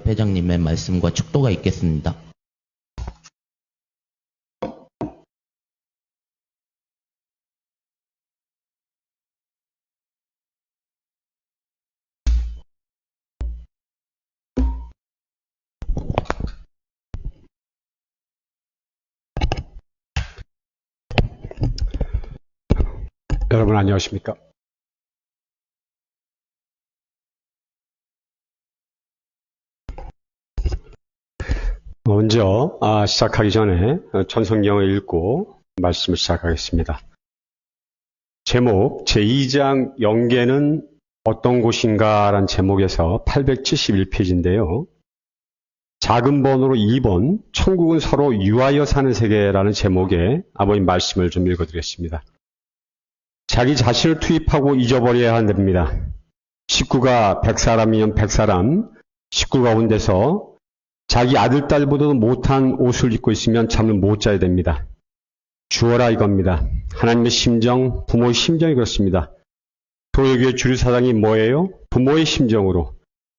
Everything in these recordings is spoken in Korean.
회장님의 말씀과 축도가 있겠습니다. 여러분 안녕하십니까? 먼저 시작하기 전에 전성경을 읽고 말씀을 시작하겠습니다. 제목 제2장 영계는 어떤 곳인가 라는 제목에서 871페이지인데요. 작은 번호로 2번 천국은 서로 유하여 사는 세계라는 제목의 아버님 말씀을 좀 읽어드리겠습니다. 자기 자신을 투입하고 잊어버려야 한답니다. 식구가 100사람이면 100사람, 식구 가운데서 자기 아들, 딸보다도 못한 옷을 입고 있으면 잠을 못 자야 됩니다. 주어라 이겁니다. 하나님의 심정, 부모의 심정이 그렇습니다. 도요교회 주류사상이 뭐예요? 부모의 심정으로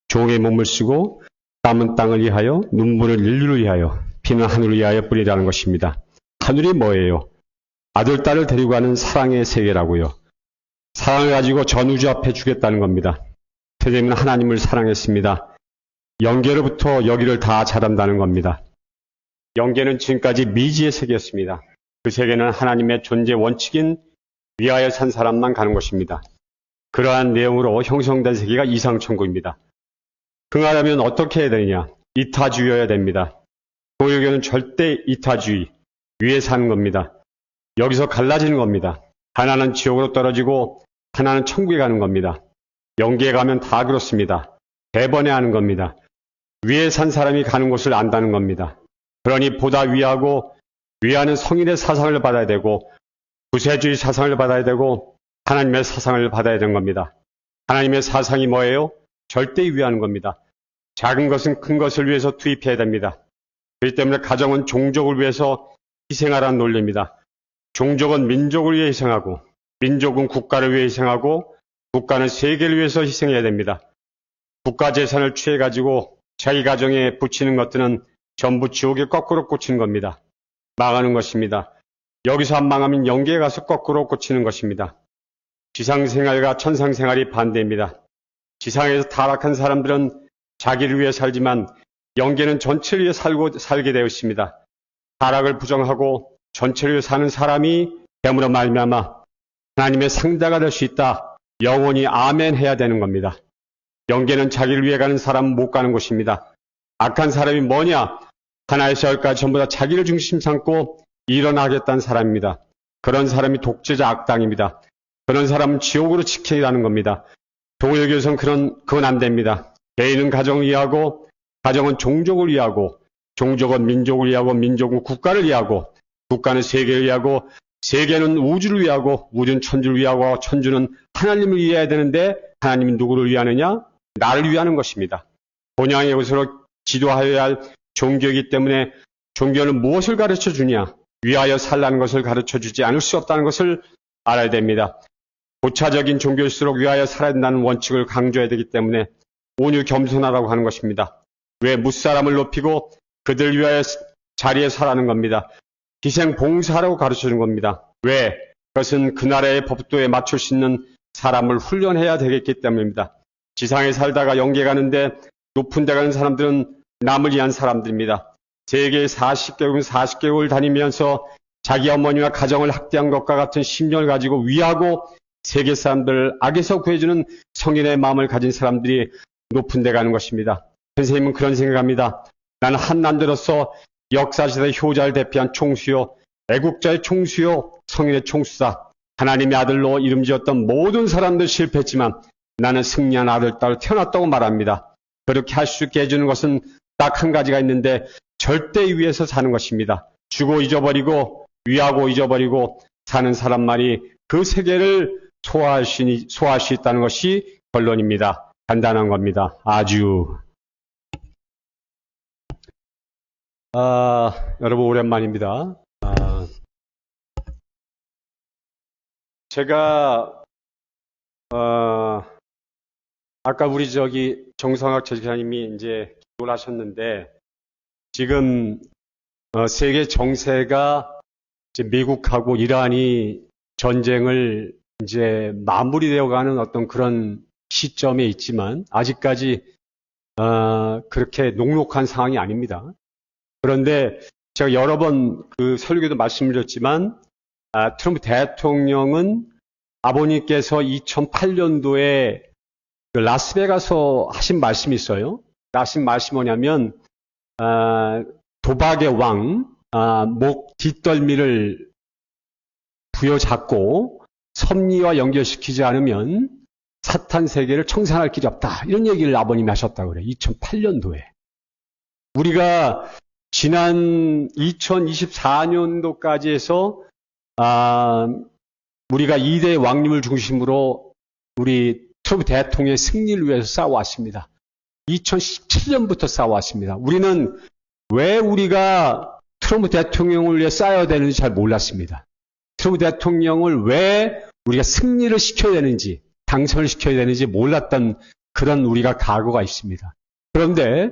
종의 몸을 쓰고 땀은 땅을 위하여, 눈물은 인류를 위하여, 비는 하늘을 위하여 뿌리라는 것입니다. 하늘이 뭐예요? 아들, 딸을 데리고 가는 사랑의 세계라고요. 사랑을 가지고 전 우주 앞에 주겠다는 겁니다. 세대는 하나님을 사랑했습니다. 영계로부터 여기를 다 잘한다는 겁니다. 영계는 지금까지 미지의 세계였습니다. 그 세계는 하나님의 존재 원칙인 위하여 산 사람만 가는 것입니다. 그러한 내용으로 형성된 세계가 이상천국입니다. 그하려면 어떻게 해야 되느냐? 이타주의여야 됩니다. 도요교는 절대 이타주의, 위에 사는 겁니다. 여기서 갈라지는 겁니다. 하나는 지옥으로 떨어지고 하나는 천국에 가는 겁니다. 영계에 가면 다 그렇습니다. 대번에 하는 겁니다. 위에 산 사람이 가는 곳을 안다는 겁니다. 그러니 보다 위하고 위하는 성인의 사상을 받아야 되고 구세주의 사상을 받아야 되고 하나님의 사상을 받아야 되는 겁니다. 하나님의 사상이 뭐예요? 절대 위하는 겁니다. 작은 것은 큰 것을 위해서 투입해야 됩니다. 그렇기 때문에 가정은 종족을 위해서 희생하라는 논리입니다. 종족은 민족을 위해 희생하고 민족은 국가를 위해 희생하고 국가는 세계를 위해서 희생해야 됩니다. 국가 재산을 취해가지고 자기 가정에 붙이는 것들은 전부 지옥에 거꾸로 꽂히는 겁니다. 망하는 것입니다. 여기서 안 망하면 영계에 가서 거꾸로 꽂히는 것입니다. 지상생활과 천상생활이 반대입니다. 지상에서 타락한 사람들은 자기를 위해 살지만 영계는 전체를 위해 살게 되어 있습니다. 타락을 부정하고 전체를 위해 사는 사람이 됨으로 말미암아 하나님의 상자가 될 수 있다. 영원히 아멘 해야 되는 겁니다. 영계는 자기를 위해 가는 사람은 못 가는 곳입니다. 악한 사람이 뭐냐? 하나에서 열까지 전부 다 자기를 중심 삼고 일어나겠다는 사람입니다. 그런 사람이 독재자 악당입니다. 그런 사람은 지옥으로 직행이라는 겁니다. 도요교에서는 그건 안 됩니다. 개인은 가정을 위하고 가정은 종족을 위하고 종족은 민족을 위하고 민족은 국가를 위하고 국가는 세계를 위하고 세계는 우주를 위하고 우주는 천주를 위하고 천주는 하나님을 위해야 되는데 하나님은 누구를 위하느냐? 나를 위하는 것입니다. 본향의 곳으로 지도하여야 할 종교이기 때문에 종교는 무엇을 가르쳐 주냐? 위하여 살라는 것을 가르쳐 주지 않을 수 없다는 것을 알아야 됩니다. 고차적인 종교일수록 위하여 살아야 된다는 원칙을 강조해야 되기 때문에 온유 겸손하라고 하는 것입니다. 왜 무사람을 높이고 그들 위하여 자리에 서라는 겁니다. 희생 봉사라고 가르쳐 주는 겁니다. 왜? 그것은 그 나라의 법도에 맞출 수 있는 사람을 훈련해야 되겠기 때문입니다. 지상에 살다가 영계 가는데 높은 데 가는 사람들은 남을 위한 사람들입니다. 세계 40개국을 다니면서 자기 어머니와 가정을 학대한 것과 같은 심정을 가지고 위하고 세계 사람들을 악에서 구해주는 성인의 마음을 가진 사람들이 높은 데 가는 것입니다. 선생님은 그런 생각합니다. 나는 한 남자로서 역사시대 효자를 대표한 총수요, 애국자의 총수요, 성인의 총수다. 하나님의 아들로 이름 지었던 모든 사람들 실패했지만 나는 승리한 아들, 딸로 태어났다고 말합니다. 그렇게 할 수 있게 해주는 것은 딱 한 가지가 있는데 절대 위에서 사는 것입니다. 주고 잊어버리고 위하고 잊어버리고 사는 사람만이 그 세계를 소화할 수 있다는 것이 결론입니다. 간단한 겁니다. 아주. 여러분 오랜만입니다. 제가 아까 우리 정성학 제지사님이 이제 하셨는데 지금 세계 정세가 이제 미국하고 이란이 전쟁을 이제 마무리되어가는 어떤 그런 시점에 있지만 아직까지 그렇게 녹록한 상황이 아닙니다. 그런데 제가 여러 번 그 설교도 말씀드렸지만 트럼프 대통령은 아버님께서 2008년도에 그 라스베가서 하신 말씀이 있어요. 하신 말씀이 뭐냐면 도박의 왕, 목 뒷덜미를 부여잡고 섭리와 연결시키지 않으면 사탄 세계를 청산할 길이 없다. 이런 얘기를 아버님이 하셨다고 그래요. 2008년도에. 우리가 지난 2024년도까지 해서 우리가 2대 왕님을 중심으로 우리 트럼프 대통령의 승리를 위해서 싸워왔습니다. 2017년부터 싸워왔습니다. 우리는 왜 우리가 트럼프 대통령을 위해 싸워야 되는지 잘 몰랐습니다. 트럼프 대통령을 왜 우리가 승리를 시켜야 되는지, 당선을 시켜야 되는지 몰랐던 그런 우리가 각오가 있습니다. 그런데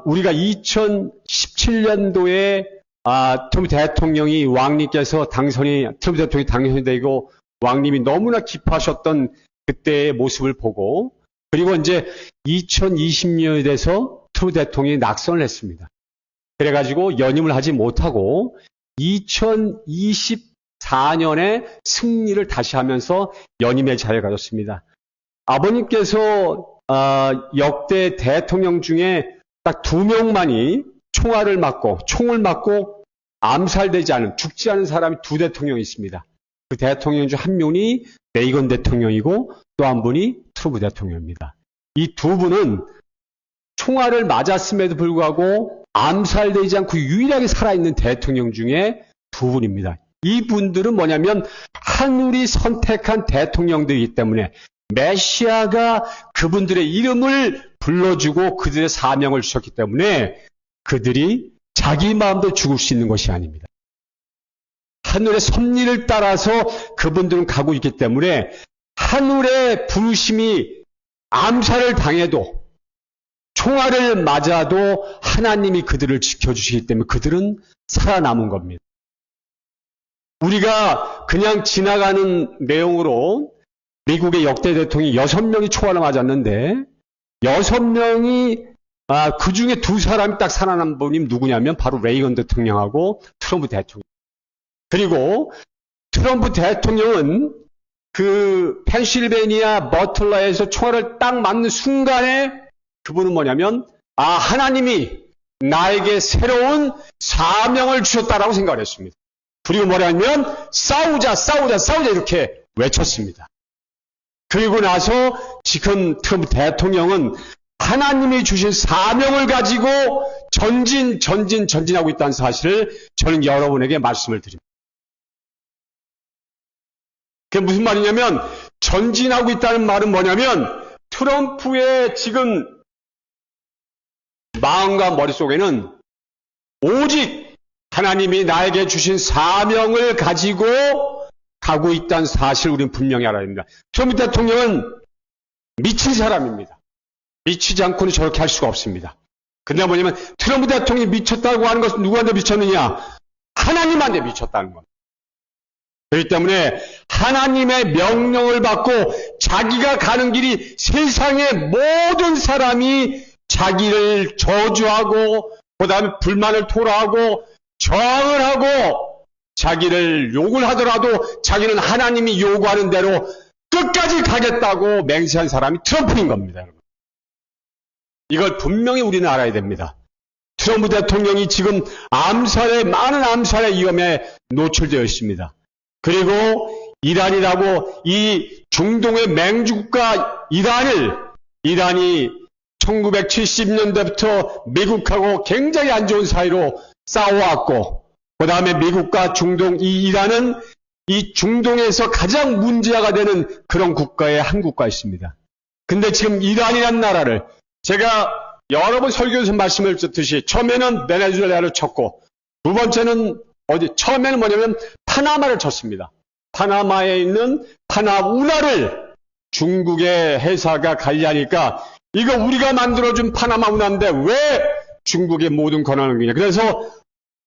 우리가 2017년도에 트럼프 대통령이 왕님께서 트럼프 대통령이 당선이 되고 왕님이 너무나 기뻐하셨던 그때의 모습을 보고 그리고 이제 2020년이 돼서 트럼프 대통령이 낙선을 했습니다. 그래가지고 연임을 하지 못하고 2024년에 승리를 다시 하면서 연임의 자유를 가졌습니다. 아버님께서 역대 대통령 중에 딱 2명만이 총을 맞고 암살되지 않은, 죽지 않은 사람이 2 대통령이 있습니다. 그 대통령 중 한 명이 레이건 대통령이고 또 한 분이 트럼프 대통령입니다. 이 두 분은 총알을 맞았음에도 불구하고 암살되지 않고 유일하게 살아있는 대통령 중에 2분입니다. 이 분들은 뭐냐면 하늘이 선택한 대통령들이기 때문에 메시아가 그분들의 이름을 불러주고 그들의 사명을 주셨기 때문에 그들이 자기 마음대로 죽을 수 있는 것이 아닙니다. 하늘의 섭리를 따라서 그분들은 가고 있기 때문에 하늘의 부르심이 암살을 당해도 총알을 맞아도 하나님이 그들을 지켜주시기 때문에 그들은 살아남은 겁니다. 우리가 그냥 지나가는 내용으로 미국의 역대 대통령이 6명이 총알을 맞았는데 6명이 그 중에 2사람이 딱 살아남은 분이 누구냐면 바로 레이건 대통령하고 트럼프 대통령. 그리고 트럼프 대통령은 그 펜실베니아 버틀러에서 총알을 딱 맞는 순간에 그분은 뭐냐면 하나님이 나에게 새로운 사명을 주셨다라고 생각을 했습니다. 그리고 뭐냐면 싸우자 이렇게 외쳤습니다. 그리고 나서 지금 트럼프 대통령은 하나님이 주신 사명을 가지고 전진하고 있다는 사실을 저는 여러분에게 말씀을 드립니다. 그게 무슨 말이냐면 전진하고 있다는 말은 뭐냐면 트럼프의 지금 마음과 머릿속에는 오직 하나님이 나에게 주신 사명을 가지고 가고 있다는 사실을 우리는 분명히 알아야 됩니다. 트럼프 대통령은 미친 사람입니다. 미치지 않고는 저렇게 할 수가 없습니다. 근데 뭐냐면 트럼프 대통령이 미쳤다고 하는 것은 누구한테 미쳤느냐? 하나님한테 미쳤다는 겁니다. 그렇기 때문에 하나님의 명령을 받고 자기가 가는 길이 세상의 모든 사람이 자기를 저주하고 그 다음에 불만을 토로하고 저항을 하고 자기를 욕을 하더라도 자기는 하나님이 요구하는 대로 끝까지 가겠다고 맹세한 사람이 트럼프인 겁니다. 여러분. 이걸 분명히 우리는 알아야 됩니다. 트럼프 대통령이 지금 많은 암살의 위험에 노출되어 있습니다. 그리고 이란이라고 이 중동의 맹주국가 이란이 1970년대부터 미국하고 굉장히 안 좋은 사이로 싸워왔고 그 다음에 미국과 중동 이란은 이 중동에서 가장 문제가 되는 그런 국가에 한 국가 있습니다. 근데 지금 이란이라는 나라를 제가 여러 번 설교에서 말씀을 드렸듯이 처음에는 베네수엘라를 쳤고 두 번째는 처음에는 뭐냐면 파나마를 쳤습니다. 파나마에 있는 파나운하를 중국의 회사가 관리하니까 이거 우리가 만들어준 파나마 운하인데 왜 중국의 모든 권한을 주냐. 그래서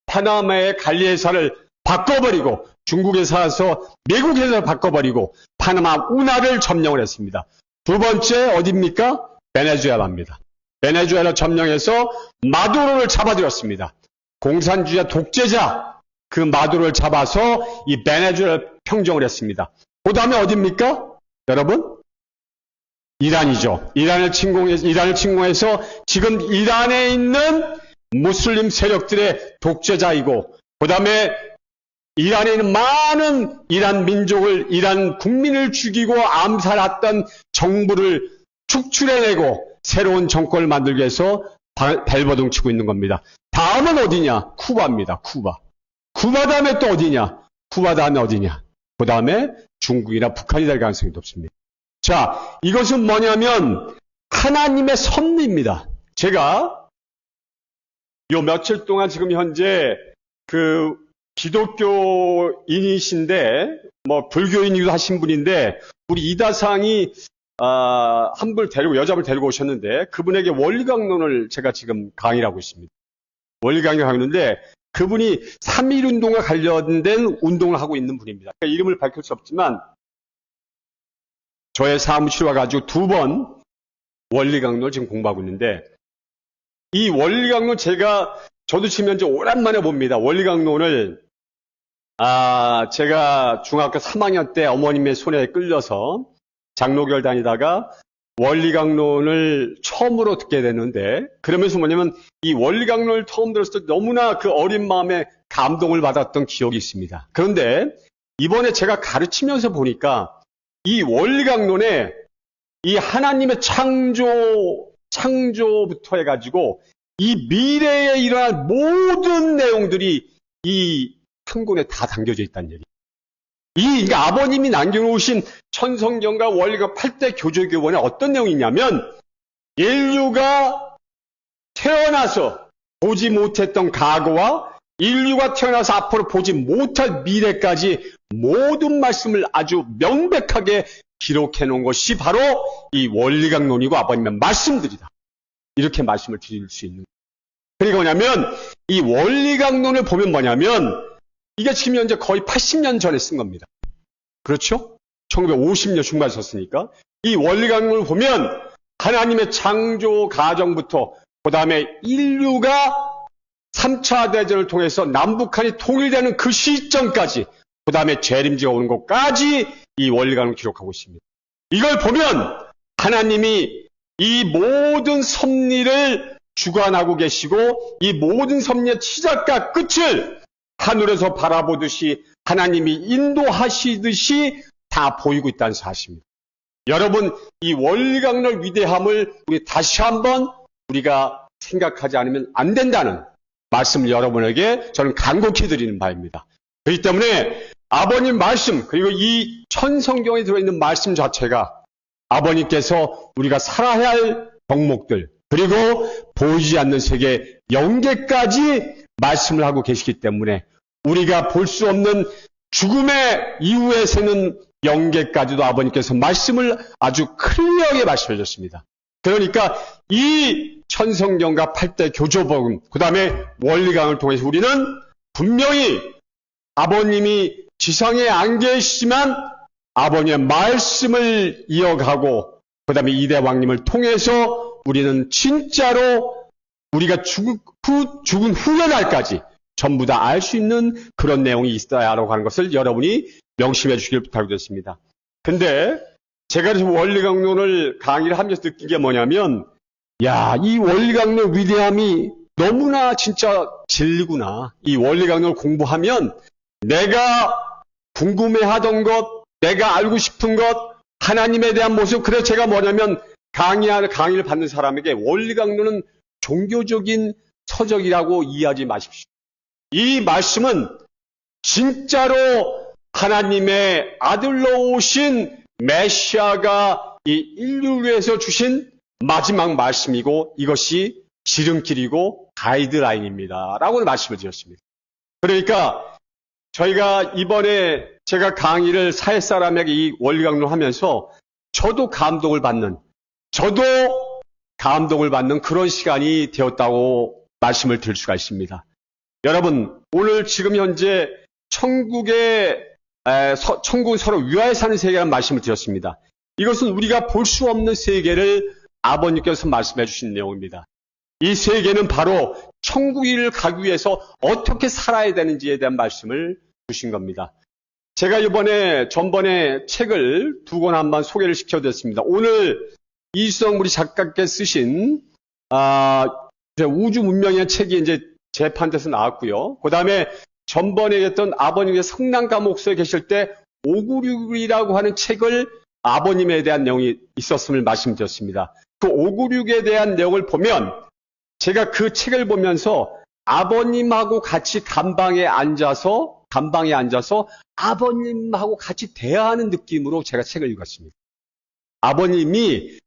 파나마의 관리회사를 바꿔버리고 중국에 사서 미국 회사를 바꿔버리고 파나마 운하를 점령을 했습니다. 두 번째 어디입니까? 베네수엘라입니다. 베네수엘라 점령해서 마두로를 잡아들였습니다. 공산주의자 독재자 그 마두로를 잡아서 이 베네수엘라 평정을 했습니다. 그 다음에 어디입니까? 여러분? 이란이죠. 이란을 침공해서 지금 이란에 있는 무슬림 세력들의 독재자이고 그 다음에 이란에 있는 많은 이란 민족을, 이란 국민을 죽이고 암살했던 정부를 축출해내고 새로운 정권을 만들기 위해서 발버둥 치고 있는 겁니다. 다음은 어디냐? 쿠바입니다. 쿠바. 쿠바 다음에 또 어디냐? 쿠바 다음에 어디냐? 그 다음에 중국이나 북한이 될 가능성이 높습니다. 자, 이것은 뭐냐면 하나님의 섭리입니다. 제가 요 며칠 동안 지금 현재 그 기독교인이신데 뭐 불교인이기도 하신 분인데 우리 이다상이 한 분 데리고 여자분 데리고 오셨는데 그분에게 원리강론을 제가 지금 강의를 하고 있습니다. 원리강의를 하고 있는데 그분이 3.1운동과 관련된 운동을 하고 있는 분입니다. 그러니까 이름을 밝힐 수 없지만 저의 사무실에 와가지고 2번 원리강론을 지금 공부하고 있는데 이 원리강론 저도 지금 현재 오랜만에 봅니다. 원리강론을 제가 중학교 3학년 때 어머님의 손에 끌려서 장로교를 다니다가 원리강론을 처음으로 듣게 됐는데 그러면서 뭐냐면 이 원리강론을 처음 들었을 때 너무나 그 어린 마음에 감동을 받았던 기억이 있습니다. 그런데 이번에 제가 가르치면서 보니까 이 원리강론에 이 하나님의 창조부터 해가지고 이 미래에 일어날 모든 내용들이 이 한 권에 다 담겨져 있다는 얘기. 그러니까 아버님이 남겨놓으신 천성경과 원리가 8대 교조교본에 어떤 내용이 있냐면 인류가 태어나서 보지 못했던 과거와 인류가 태어나서 앞으로 보지 못할 미래까지 모든 말씀을 아주 명백하게 기록해 놓은 것이 바로 이 원리강론이고 아버님의 말씀들이다. 이렇게 말씀을 드릴 수 있는. 그러니까 뭐냐면 이 원리강론을 보면 뭐냐면 이게 지금 현재 거의 80년 전에 쓴 겁니다. 그렇죠? 1950년 중반에 썼으니까. 이 원리강론을 보면 하나님의 창조 과정부터 그 다음에 인류가 3차 대전을 통해서 남북한이 통일되는 그 시점까지 그 다음에 재림지가 오는 것까지 이 원리강론을 기록하고 있습니다. 이걸 보면 하나님이 이 모든 섭리를 주관하고 계시고 이 모든 섭리의 시작과 끝을 하늘에서 바라보듯이 하나님이 인도하시듯이 다 보이고 있다는 사실입니다. 여러분 이 원리강론 위대함을 우리 다시 한번 우리가 생각하지 않으면 안 된다는 말씀을 여러분에게 저는 간곡히 드리는 바입니다. 그렇기 때문에 아버님 말씀 그리고 이 천성경에 들어있는 말씀 자체가 아버님께서 우리가 살아야 할 덕목들 그리고 보이지 않는 세계 영계까지 말씀을 하고 계시기 때문에 우리가 볼 수 없는 죽음의 이후에 새는 영계까지도 아버님께서 말씀을 아주 클리어하게 말씀해 주셨습니다. 그러니까 이 천성경과 8대 교조복음 그 다음에 원리강을 통해서 우리는 분명히 아버님이 지상에 안 계시지만 아버님의 말씀을 이어가고 그 다음에 이대 왕님을 통해서 우리는 진짜로 우리가 죽은 후의 날까지 전부 다 알 수 있는 그런 내용이 있어야 하라고 하는 것을 여러분이 명심해 주시길 부탁드렸습니다. 근데 제가 원리강론을 강의를 하면서 느낀 게 뭐냐면 이 원리강론 위대함이 너무나 진짜 진리구나. 이 원리강론을 공부하면 내가 궁금해하던 것, 내가 알고 싶은 것, 하나님에 대한 모습. 그래서 제가 뭐냐면 강의를 받는 사람에게 원리강론은 종교적인 서적이라고 이해하지 마십시오. 이 말씀은 진짜로 하나님의 아들로 오신 메시아가 이 인류를 위해서 주신 마지막 말씀이고 이것이 지름길이고 가이드라인입니다. 라고 말씀을 드렸습니다. 그러니까 저희가 이번에 제가 강의를 사회 사람에게 이 원리강론을 하면서 저도 감동을 받는 저도 감동을 받는 그런 시간이 되었다고 말씀을 드릴 수가 있습니다. 여러분, 오늘 지금 현재 천국은 서로 위하여 사는 세계라는 말씀을 드렸습니다. 이것은 우리가 볼 수 없는 세계를 아버님께서 말씀해 주신 내용입니다. 이 세계는 바로 천국을 가기 위해서 어떻게 살아야 되는지에 대한 말씀을 주신 겁니다. 제가 전번에 책을 2권 한번 소개를 시켜드렸습니다. 오늘 이수정 우리 작가께 쓰신 우주 문명의 책이 이제 재판돼서 나왔고요. 그 다음에 전번에 했던 아버님의 성남가 목소에 계실 때 596이라고 하는 책을 아버님에 대한 내용이 있었음을 말씀드렸습니다. 그 596에 대한 내용을 보면 제가 그 책을 보면서 아버님하고 같이 감방에 앉아서 아버님하고 같이 대화하는 느낌으로 제가 책을 읽었습니다. 아버님이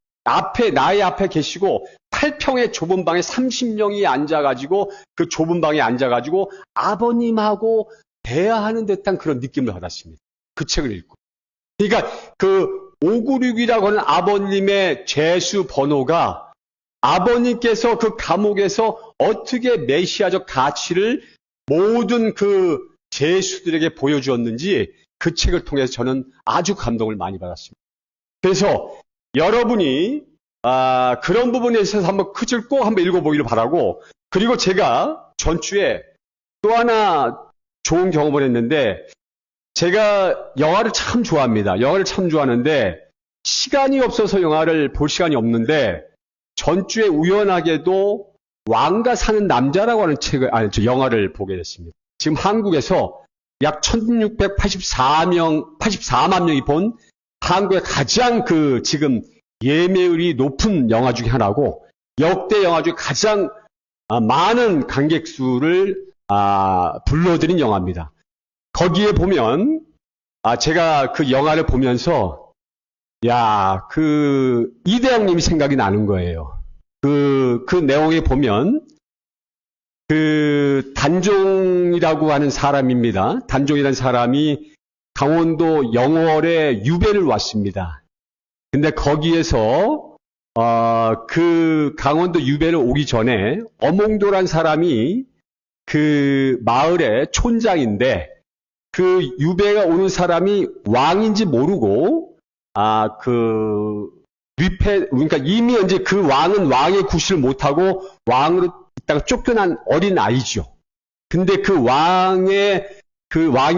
나의 앞에 계시고 8평의 좁은 방에 30명이 앉아가지고 그 좁은 방에 앉아가지고 아버님하고 대화하는 듯한 그런 느낌을 받았습니다. 그 책을 읽고. 그러니까 그 596이라고 하는 아버님의 죄수 번호가 아버님께서 그 감옥에서 어떻게 메시아적 가치를 모든 그 죄수들에게 보여주었는지 그 책을 통해서 저는 아주 감동을 많이 받았습니다. 그래서 여러분이 그런 부분에 있어서 한번 그 책을 꼭 한번 읽어보기를 바라고, 그리고 제가 전주에 또 하나 좋은 경험을 했는데, 제가 영화를 참 좋아합니다. 영화를 참 좋아하는데 시간이 없어서 영화를 볼 시간이 없는데 전주에 우연하게도 왕과 사는 남자라고 하는 영화를 보게 됐습니다. 지금 한국에서 약 1684만 명이 본 한국의 가장 지금 예매율이 높은 영화 중에 하나고 역대 영화 중에 가장 많은 관객 수를 불러들인 영화입니다. 거기에 보면 제가 그 영화를 보면서 이대영님이 생각이 나는 거예요. 그 내용에 보면 단종이라고 하는 사람입니다. 단종이라는 사람이 강원도 영월에 유배를 왔습니다. 근데 거기에서 그 강원도 유배를 오기 전에 어몽도란 사람이 그 마을의 촌장인데 그 유배가 오는 사람이 왕인지 모르고 그러니까 이미 이제 그 왕은 왕의 구실을 못하고 왕으로 있다가 쫓겨난 어린 아이죠. 근데 그 왕이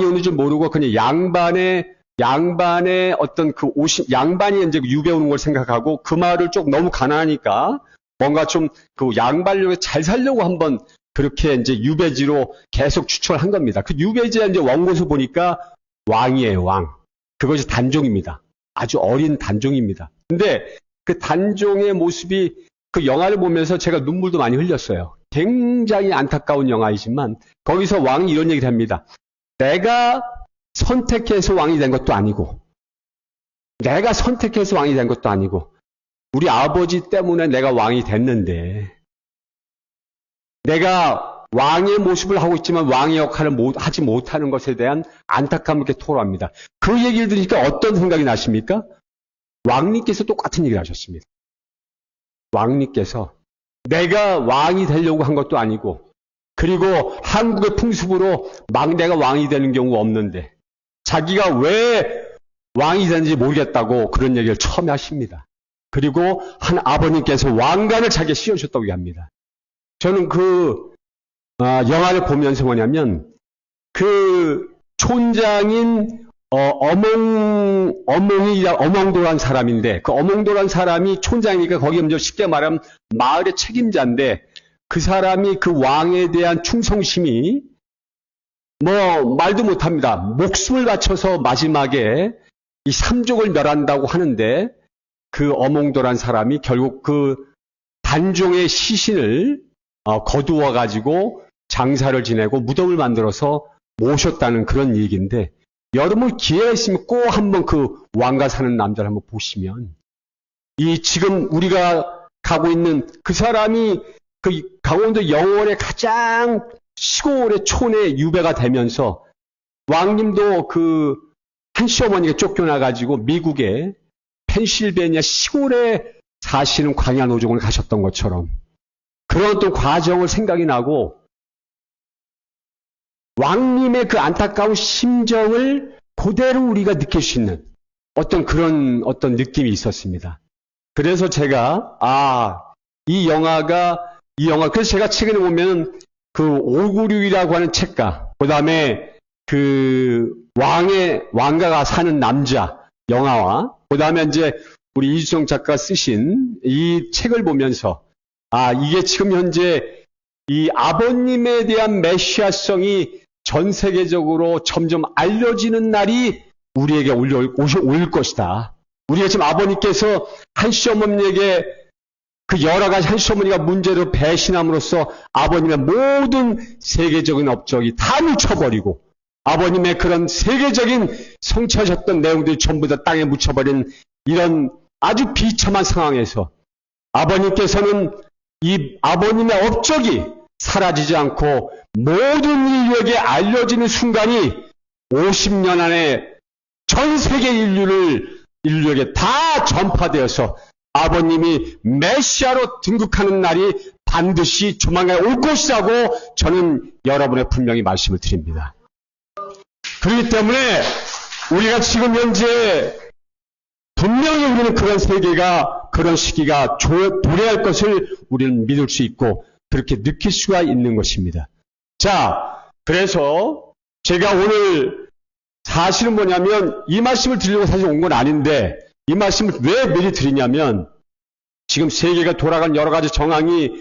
오는 줄 모르고 그냥 양반의 어떤 양반이 이제 유배 오는 걸 생각하고 그 마을을 좀 너무 가난하니까 뭔가 좀 그 양반력에 잘 살려고 한번 그렇게 이제 유배지로 계속 추천을 한 겁니다. 그 유배지에 이제 원고서 보니까 왕이에요, 왕. 그것이 단종입니다. 아주 어린 단종입니다. 근데 그 단종의 모습이 그 영화를 보면서 제가 눈물도 많이 흘렸어요. 굉장히 안타까운 영화이지만 거기서 왕이 이런 얘기를 합니다. 내가 선택해서 왕이 된 것도 아니고 우리 아버지 때문에 내가 왕이 됐는데 내가 왕의 모습을 하고 있지만 왕의 역할을 하지 못하는 것에 대한 안타까움을 이렇게 토로합니다. 그 얘기를 들으니까 어떤 생각이 나십니까? 왕님께서 똑같은 얘기를 하셨습니다. 왕님께서 내가 왕이 되려고 한 것도 아니고 그리고 한국의 풍습으로 내가 왕이 되는 경우가 없는데 자기가 왜 왕이 되는지 모르겠다고 그런 얘기를 처음에 하십니다. 그리고 한 아버님께서 왕관을 자기가 씌워줬다고 얘기합니다. 저는 그 영화를 보면서 뭐냐면 그 촌장인 어몽도란 사람인데 그 어몽도란 사람이 촌장이니까 거기 먼저 쉽게 말하면 마을의 책임자인데 그 사람이 그 왕에 대한 충성심이 말도 못합니다. 목숨을 바쳐서 마지막에 이 삼족을 멸한다고 하는데 그 어몽도란 사람이 결국 그 단종의 시신을 거두어 가지고 장사를 지내고 무덤을 만들어서 모셨다는 그런 얘기인데 여러분 기회가 있으면 꼭 한번 그 왕과 사는 남자를 한번 보시면 지금 우리가 가고 있는 그 사람이 그 강원도 영월의 가장 시골의 촌에 유배가 되면서 왕님도 한 시어머니가 쫓겨나가지고 미국의 펜실베니아 시골에 사실은 광야 노종을 가셨던 것처럼 그런 또 과정을 생각이 나고 왕님의 그 안타까운 심정을 그대로 우리가 느낄 수 있는 그런 느낌이 있었습니다. 그래서 제가 그래서 제가 최근에 보면 그 596이라고 하는 책가, 그 다음에 그 왕가가 사는 남자 영화와, 그 다음에 이제 우리 이주성 작가가 쓰신 이 책을 보면서, 이게 지금 현재 이 아버님에 대한 메시아성이 전 세계적으로 점점 알려지는 날이 우리에게 올 것이다. 우리가 지금 아버님께서 한 시어머니에게 그 여러 가지 한 시어머니가 문제로 배신함으로써 아버님의 모든 세계적인 업적이 다 묻혀버리고 아버님의 그런 세계적인 성취하셨던 내용들이 전부 다 땅에 묻혀버린 이런 아주 비참한 상황에서 아버님께서는 이 아버님의 업적이 사라지지 않고 모든 인류에게 알려지는 순간이 50년 안에 전 세계 인류에게 다 전파되어서 아버님이 메시아로 등극하는 날이 반드시 조만간 올 것이라고 저는 여러분의 분명히 말씀을 드립니다. 그렇기 때문에 우리가 지금 현재 분명히 우리는 그런 세계가, 그런 시기가 도래할 것을 우리는 믿을 수 있고 그렇게 느낄 수가 있는 것입니다. 자, 그래서 제가 오늘 사실은 뭐냐면 이 말씀을 드리려고 사실 온 건 아닌데 이 말씀을 왜 미리 드리냐면 지금 세계가 돌아간 여러 가지 정황이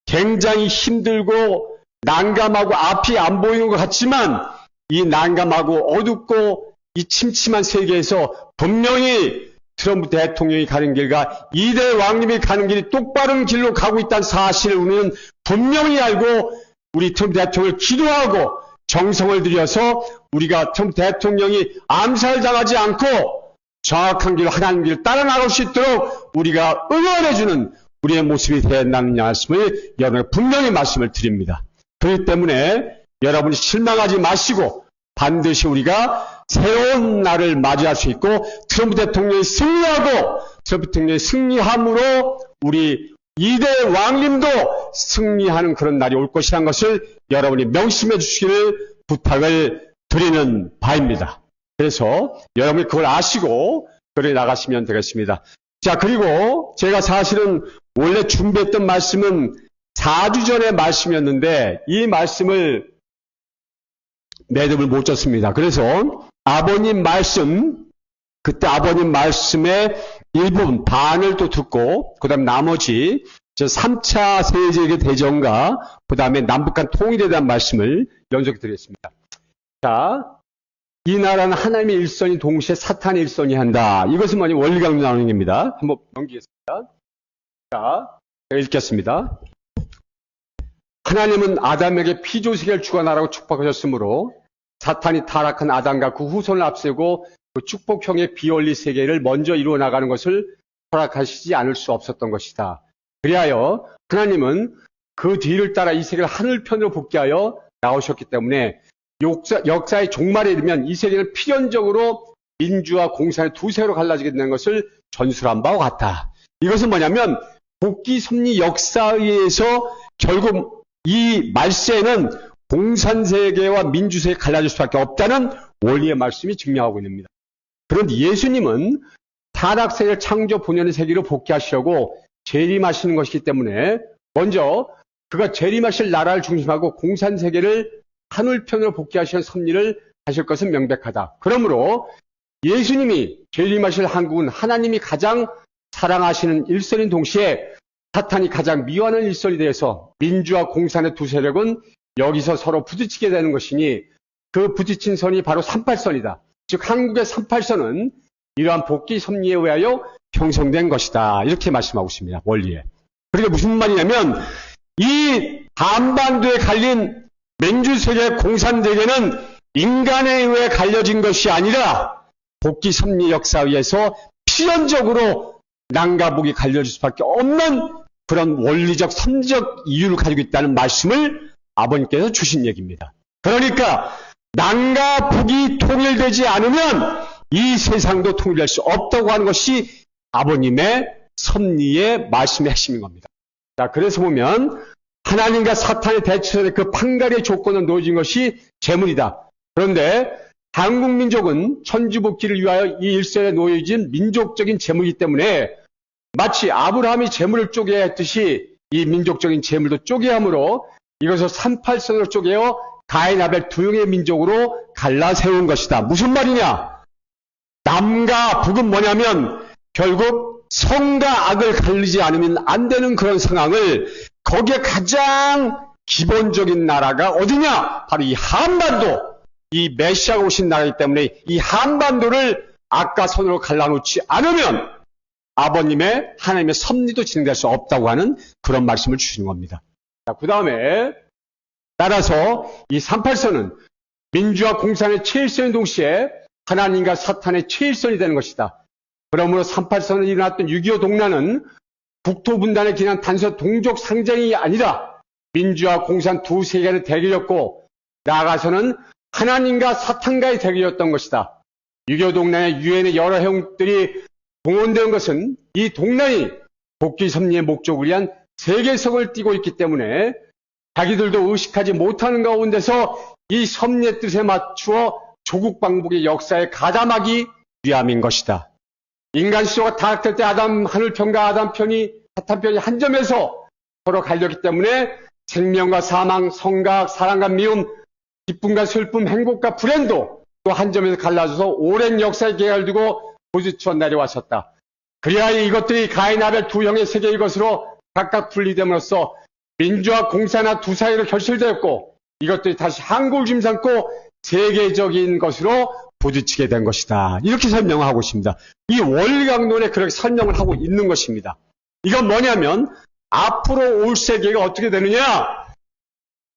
굉장히 힘들고 난감하고 앞이 안 보이는 것 같지만 이 난감하고 어둡고 이 침침한 세계에서 분명히 트럼프 대통령이 가는 길과 이대 왕님이 가는 길이 똑바른 길로 가고 있다는 사실을 우리는 분명히 알고 우리 트럼프 대통령을 기도하고 정성을 들여서 우리가 트럼프 대통령이 암살당하지 않고 정확한 길, 하나님 길을 따라 나갈 수 있도록 우리가 응원해주는 우리의 모습이 되어야 한다는 말씀을 여러분에게 분명히 말씀을 드립니다. 그렇기 때문에 여러분이 실망하지 마시고 반드시 우리가 새로운 날을 맞이할 수 있고 트럼프 대통령이 승리하고 트럼프 대통령이 승리함으로 우리 이대 왕님도 승리하는 그런 날이 올 것이라는 것을 여러분이 명심해 주시기를 부탁을 드리는 바입니다. 그래서 여러분이 그걸 아시고 그래 나가시면 되겠습니다. 자, 그리고 제가 사실은 원래 준비했던 말씀은 4주 전의 말씀이었는데 이 말씀을 매듭을 못 졌습니다. 그래서 아버님 말씀, 그때 아버님 말씀의 일부분, 반을 또 듣고, 그 다음 나머지, 3차 세계적 대전과, 그 다음에 남북한 통일에 대한 말씀을 연속해 드리겠습니다. 자, 이 나라는 하나님의 일선이 동시에 사탄의 일선이 한다. 이것은 뭐니? 원리강론 나오는 겁니다. 한번 넘기겠습니다. 자, 제가 읽겠습니다. 하나님은 아담에게 피조세계를 주관하라고 축복하셨으므로 사탄이 타락한 아담과 그 후손을 앞세고 그 축복형의 비원리 세계를 먼저 이루어 나가는 것을 허락하시지 않을 수 없었던 것이다. 그리하여 하나님은 그 뒤를 따라 이 세계를 하늘편으로 복귀하여 나오셨기 때문에 역사의 종말에 이르면 이 세계는 필연적으로 민주와 공산의 두 세계로 갈라지게 되는 것을 전술한 바와 같다. 이것은 뭐냐면 복귀 섭리 역사에 의해서 결국 이 말세는 공산세계와 민주세계가 갈라질 수밖에 없다는 원리의 말씀이 증명하고 있습니다. 그런데 예수님은 타락세계를 창조 본연의 세계로 복귀하시려고 재림하시는 것이기 때문에 먼저 그가 재림하실 나라를 중심하고 공산세계를 하늘편으로 복귀하시는 섭리를 하실 것은 명백하다. 그러므로 예수님이 재림하실 한국은 하나님이 가장 사랑하시는 일선인 동시에 사탄이 가장 미워하는 일선이 되어서 민주와 공산의 두 세력은 여기서 서로 부딪히게 되는 것이니 그 부딪힌 선이 바로 38선이다. 즉 한국의 38선은 이러한 복귀 섭리에 의하여 형성된 것이다. 이렇게 말씀하고 있습니다. 원리에. 그러니까 무슨 말이냐면 이 한반도에 갈린 민주세계 공산세계는 인간에 의해 갈려진 것이 아니라 복귀 섭리 역사에 의해서 필연적으로 남과 북이 갈려질 수밖에 없는 그런 원리적 선적 이유를 가지고 있다는 말씀을 아버님께서 주신 얘기입니다. 그러니까 남과 북이 통일되지 않으면 이 세상도 통일될 수 없다고 하는 것이 아버님의 섭리의 말씀의 핵심인 겁니다. 자, 그래서 보면 하나님과 사탄의 대치선의 그 판가리의 조건을 놓여진 것이 재물이다. 그런데 한국 민족은 천주복지를 위하여 이 일선에 놓여진 민족적인 재물이기 때문에 마치 아브라함이 재물을 쪼개야 했듯이 이 민족적인 재물도 쪼개야 하므로 이것을 38선으로 쪼개어 가인 아벨 두 형의 민족으로 갈라 세운 것이다. 무슨 말이냐? 남과 북은 뭐냐면 결국 성과 악을 가리지 않으면 안 되는 그런 상황을 거기에 가장 기본적인 나라가 어디냐? 바로 이 한반도. 이 메시아가 오신 나라이기 때문에 이 한반도를 악과 선으로 갈라놓지 않으면 아버님의 하나님의 섭리도 진행될 수 없다고 하는 그런 말씀을 주시는 겁니다. 자, 그 다음에 따라서 이 38선은 민주와 공산의 최일선인 동시에 하나님과 사탄의 최일선이 되는 것이다. 그러므로 38선에 일어났던 6.25 동란은 국토 분단에 기인한 단서 동족 상징이 아니라 민주와 공산 두 세계의 대결이었고 나아가서는 하나님과 사탄과의 대결이었던 것이다. 6.25 동란의 유엔의 여러 형들이 동원된 것은 이 동란이 복귀 섭리의 목적을 위한 세계성을 띠고 있기 때문에 자기들도 의식하지 못하는 가운데서 이 섭리의 뜻에 맞추어 조국 방북의 역사에 가담하기 위함인 것이다. 인간 시조가 타락될 때 아담 하늘편과 아담 편이 사탄 편이 한 점에서 서로 갈렸기 때문에 생명과 사망, 성과 사랑과 미움, 기쁨과 슬픔, 행복과 불행도 또 한 점에서 갈라져서 오랜 역사의 계획을 두고 부딪혀 내려왔었다. 그래야 이것들이 가인 아벨 두 형의 세계의 것으로 각각 분리됨으로써 민주와 공산화 두 사이로 결실되었고 이것들이 다시 한국을 짐삼고 세계적인 것으로 부딪히게 된 것이다. 이렇게 설명하고 있습니다. 이 원리강론에 그렇게 설명을 하고 있는 것입니다. 이건 뭐냐면 앞으로 올 세계가 어떻게 되느냐?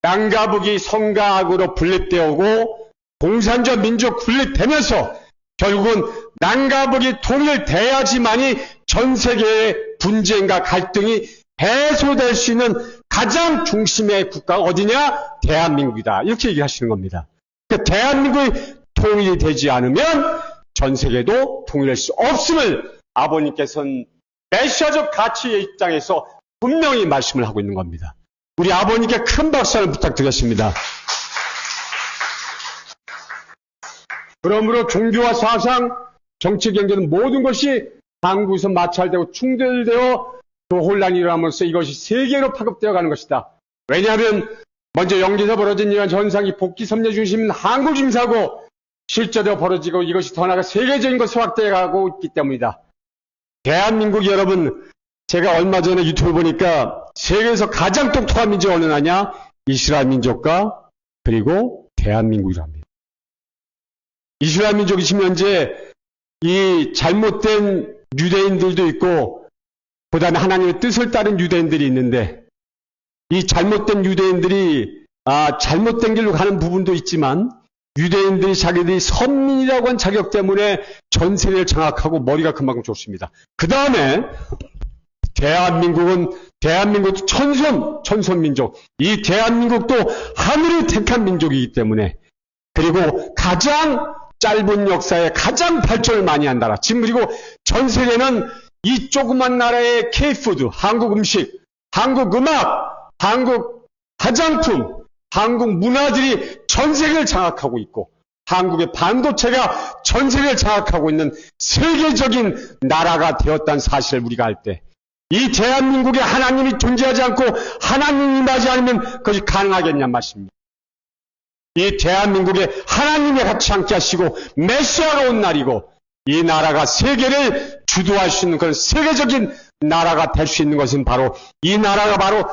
남과 북이 성과 악으로 분립되어오고 공산주와 민족 분립되면서 결국은 남과 북이 통일돼야지만이 전 세계의 분쟁과 갈등이 해소될 수 있는 가장 중심의 국가가 어디냐? 대한민국이다. 이렇게 얘기하시는 겁니다. 그러니까 대한민국이 통일이 되지 않으면 전 세계도 통일할 수 없음을 아버님께서는 메시아적 가치의 입장에서 분명히 말씀을 하고 있는 겁니다. 우리 아버님께 큰 박수를 부탁드리겠습니다. 그러므로 종교와 사상, 정치, 경제는 모든 것이 한국에서 마찰되고 충돌되어 또 혼란이 일어나면서 이것이 세계로 파급되어 가는 것이다. 왜냐하면 먼저 영지에서 벌어진 이러한 현상이 복귀 섭리 중심인 한국 짐사고 실제로 벌어지고 이것이 더 나아가 세계적인 것으로 확대해 가고 있기 때문이다. 대한민국 여러분, 제가 얼마 전에 유튜브 보니까 세계에서 가장 똑똑한 민족이 어느 나라냐? 이스라엘 민족과 그리고 대한민국이랍니다. 이스라엘 민족이 지금 현재 이 잘못된 유대인들도 있고 그 다음에 하나님의 뜻을 따른 유대인들이 있는데 이 잘못된 유대인들이 잘못된 길로 가는 부분도 있지만 유대인들이 자기들이 선민이라고 한 자격 때문에 전 세계를 장악하고 머리가 그만큼 좋습니다. 그 다음에 대한민국도 천손민족. 이 대한민국도 하늘이 택한 민족이기 때문에 그리고 가장 짧은 역사에 가장 발전을 많이 한 나라. 지금 그리고 전 세계는 이 조그만 나라의 K푸드, 한국 음식, 한국 음악, 한국 화장품, 한국 문화들이 전 세계를 장악하고 있고 한국의 반도체가 전 세계를 장악하고 있는 세계적인 나라가 되었다는 사실을 우리가 알 때 이 대한민국에 하나님이 존재하지 않고 하나님이 임하지 않으면 그것이 가능하겠냔 말씀입니다. 이 대한민국에 하나님이 같이 함께 하시고 메시아가 온 날이고 이 나라가 세계를 주도할 수 있는 그런 세계적인 나라가 될 수 있는 것은 바로 이 나라가 바로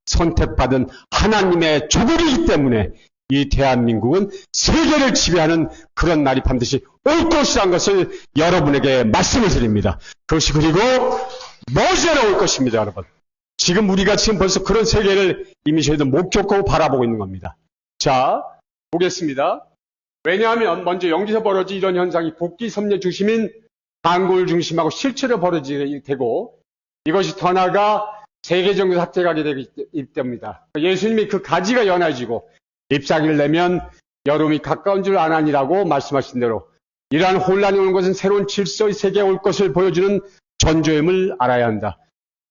선택받은 하나님의 조국이기 때문에 이 대한민국은 세계를 지배하는 그런 날이 반드시 올 것이라는 것을 여러분에게 말씀을 드립니다. 그것이 그리고 머지않아 올 것입니다, 여러분. 지금 우리가 지금 벌써 그런 세계를 이미 저희들 목격하고 바라보고 있는 겁니다. 자, 보겠습니다. 왜냐하면 먼저 영지에서 벌어진 이런 현상이 복귀 섭리 중심인 한국을 중심하고 실체로 벌어지게 되고 이것이 더 나아가 세계적으로 확대하게 되기 때문이다. 예수님이 그 가지가 연해지고 잎사귀를 내면 여름이 가까운 줄 아나니라고 말씀하신 대로 이러한 혼란이 오는 것은 새로운 질서의 세계에 올 것을 보여주는 전조임을 알아야 한다.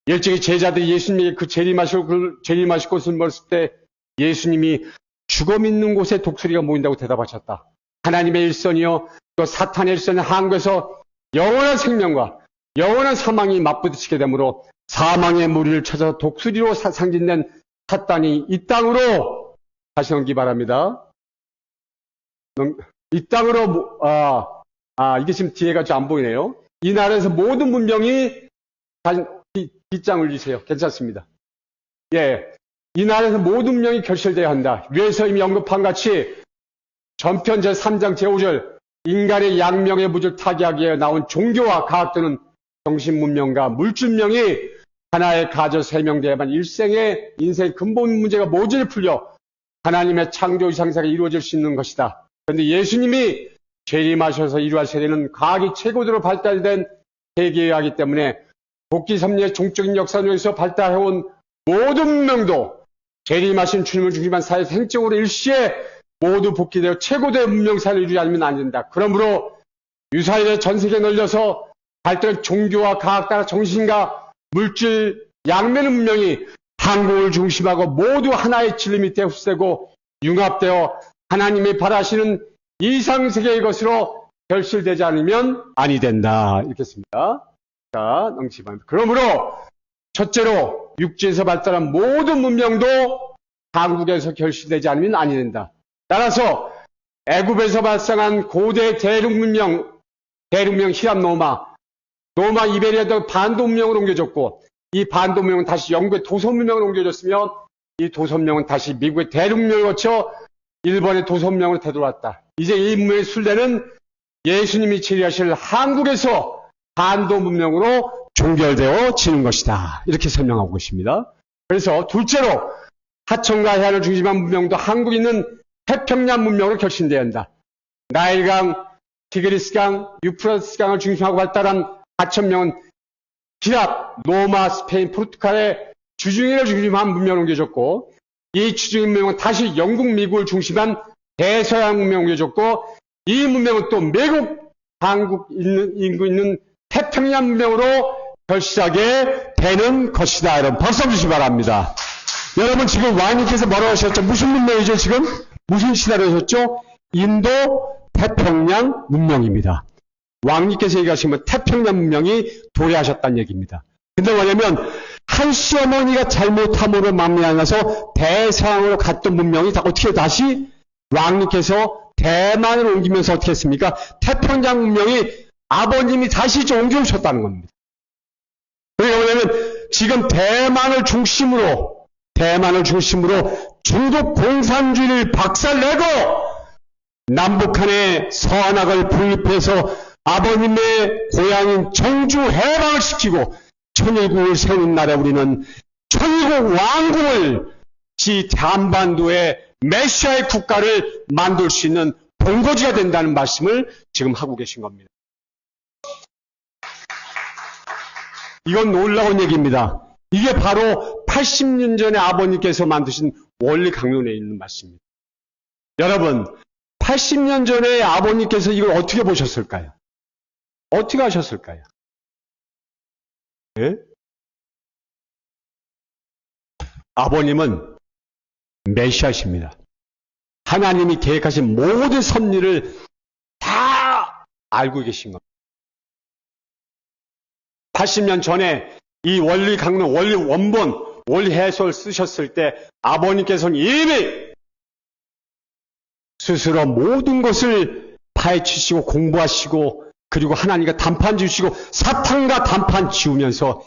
일찍이 제자들이 예수님에게 그 재림하실 곳을 물었을 때 예수님이 죽음 있는 곳에 독수리가 모인다고 대답하셨다. 하나님의 일선이요 또 사탄의 일선은 한국에서 영원한 생명과 영원한 사망이 맞부딪히게 되므로 사망의 무리를 찾아 독수리로 상징된 사탄이 이 땅으로 다시 넘기 바랍니다. 이 땅으로 이게 지금 뒤에가 좀 안 보이네요. 이 나라에서 모든 문명이 빗장을 주세요. 괜찮습니다. 예, 이 나라에서 모든 문명이 결실되어야 한다. 위에서 이미 언급한 같이 전편 제3장 제5절 인간의 양명의 무지를 타개하기 위해 나온 종교와 과학 또는 정신문명과 물질문명이 하나의 가져 세명되어야만 일생의 인생의 근본 문제가 모조리 풀려 하나님의 창조 이상사가 이루어질 수 있는 것이다. 그런데 예수님이 재림하셔서 이루할 세대는 과학이 최고대로 발달된 세계이기 때문에 복귀 섭리의 종적인 역사 중에서 발달해온 모든 문명도 재림하신 주님을 중심한 사회 생적으로 일시에 모두 복귀되어 최고대의 문명사를 이루지 않으면 안 된다. 그러므로 유사일에 전 세계에 널려서 발달한 종교와 과학 따라 정신과 물질, 양면의 문명이 한국을 중심하고 모두 하나의 진리 밑에 흡수되고 융합되어 하나님이 바라시는 이상세계의 것으로 결실되지 않으면 아니 된다. 이렇게 씁니다. 자, 넘치입니다. 그러므로 첫째로 육지에서 발달한 모든 문명도 한국에서 결실되지 않으면 아니 된다. 따라서 애굽에서 발생한 고대 대륙문명 히랍 노마 이베리아도 반도 문명으로 옮겨졌고 이 반도 문명은 다시 영국의 도서 문명으로 옮겨졌으며 이 도서 문명은 다시 미국의 대륙 문명을 거쳐 일본의 도서 문명으로 되돌아왔다. 이제 이 문명의 순례는 예수님이 치리하실 한국에서 반도 문명으로 종결되어지는 것이다. 이렇게 설명하고 있습니다. 그래서 둘째로 하천과 해안을 중심한 문명도 한국에 있는 태평양 문명으로 결신되어야 한다. 나일강, 티그리스강, 유프라테스강을 중심하고 발달한 하천명은 히랍, 로마, 스페인, 포르투갈의 주중인을 중심한 문명을 옮겨졌고 이 주중인 문명은 다시 영국, 미국을 중심한 대서양 문명을 옮겨졌고 이 문명은 또 미국, 한국 인구 있는 태평양 문명으로 결실하게 되는 것이다. 여러분 박수 주시기 바랍니다. 여러분 지금 왕님께서 뭐라고 하셨죠? 무슨 문명이죠 지금? 무슨 시대로 하셨죠? 인도 태평양 문명입니다. 왕님께서 얘기하시면 태평양 문명이 도래하셨다는 얘기입니다. 근데 뭐냐면 한 시어머니가 잘못함으로 말미암아서 대서양으로 갔던 문명이 어떻게 다시 왕님께서 대만을 옮기면서 어떻게 했습니까? 태평양 문명이 아버님이 다시 옮겨오셨다는 겁니다. 그게 뭐냐면 지금 대만을 중심으로 중국 공산주의를 박살내고 남북한의 서안학을 분립해서 아버님의 고향인 정주 해방을 시키고 천일국을 세우는 나라 우리는 천일국 왕국을 한반도의 메시아의 국가를 만들 수 있는 본거지가 된다는 말씀을 지금 하고 계신 겁니다. 이건 놀라운 얘기입니다. 이게 바로 80년 전에 아버님께서 만드신 원리 강론에 있는 말씀입니다. 여러분 80년 전에 아버님께서 이걸 어떻게 보셨을까요? 어떻게 하셨을까요? 네? 아버님은 메시아십니다. 하나님이 계획하신 모든 섭리를 다 알고 계신 겁니다. 80년 전에 이 원리 강론, 원리 원본, 원리 해설 쓰셨을 때 아버님께서는 이미 스스로 모든 것을 파헤치시고 공부하시고 그리고 하나님과 단판 지으시고 사탄과 단판 지으면서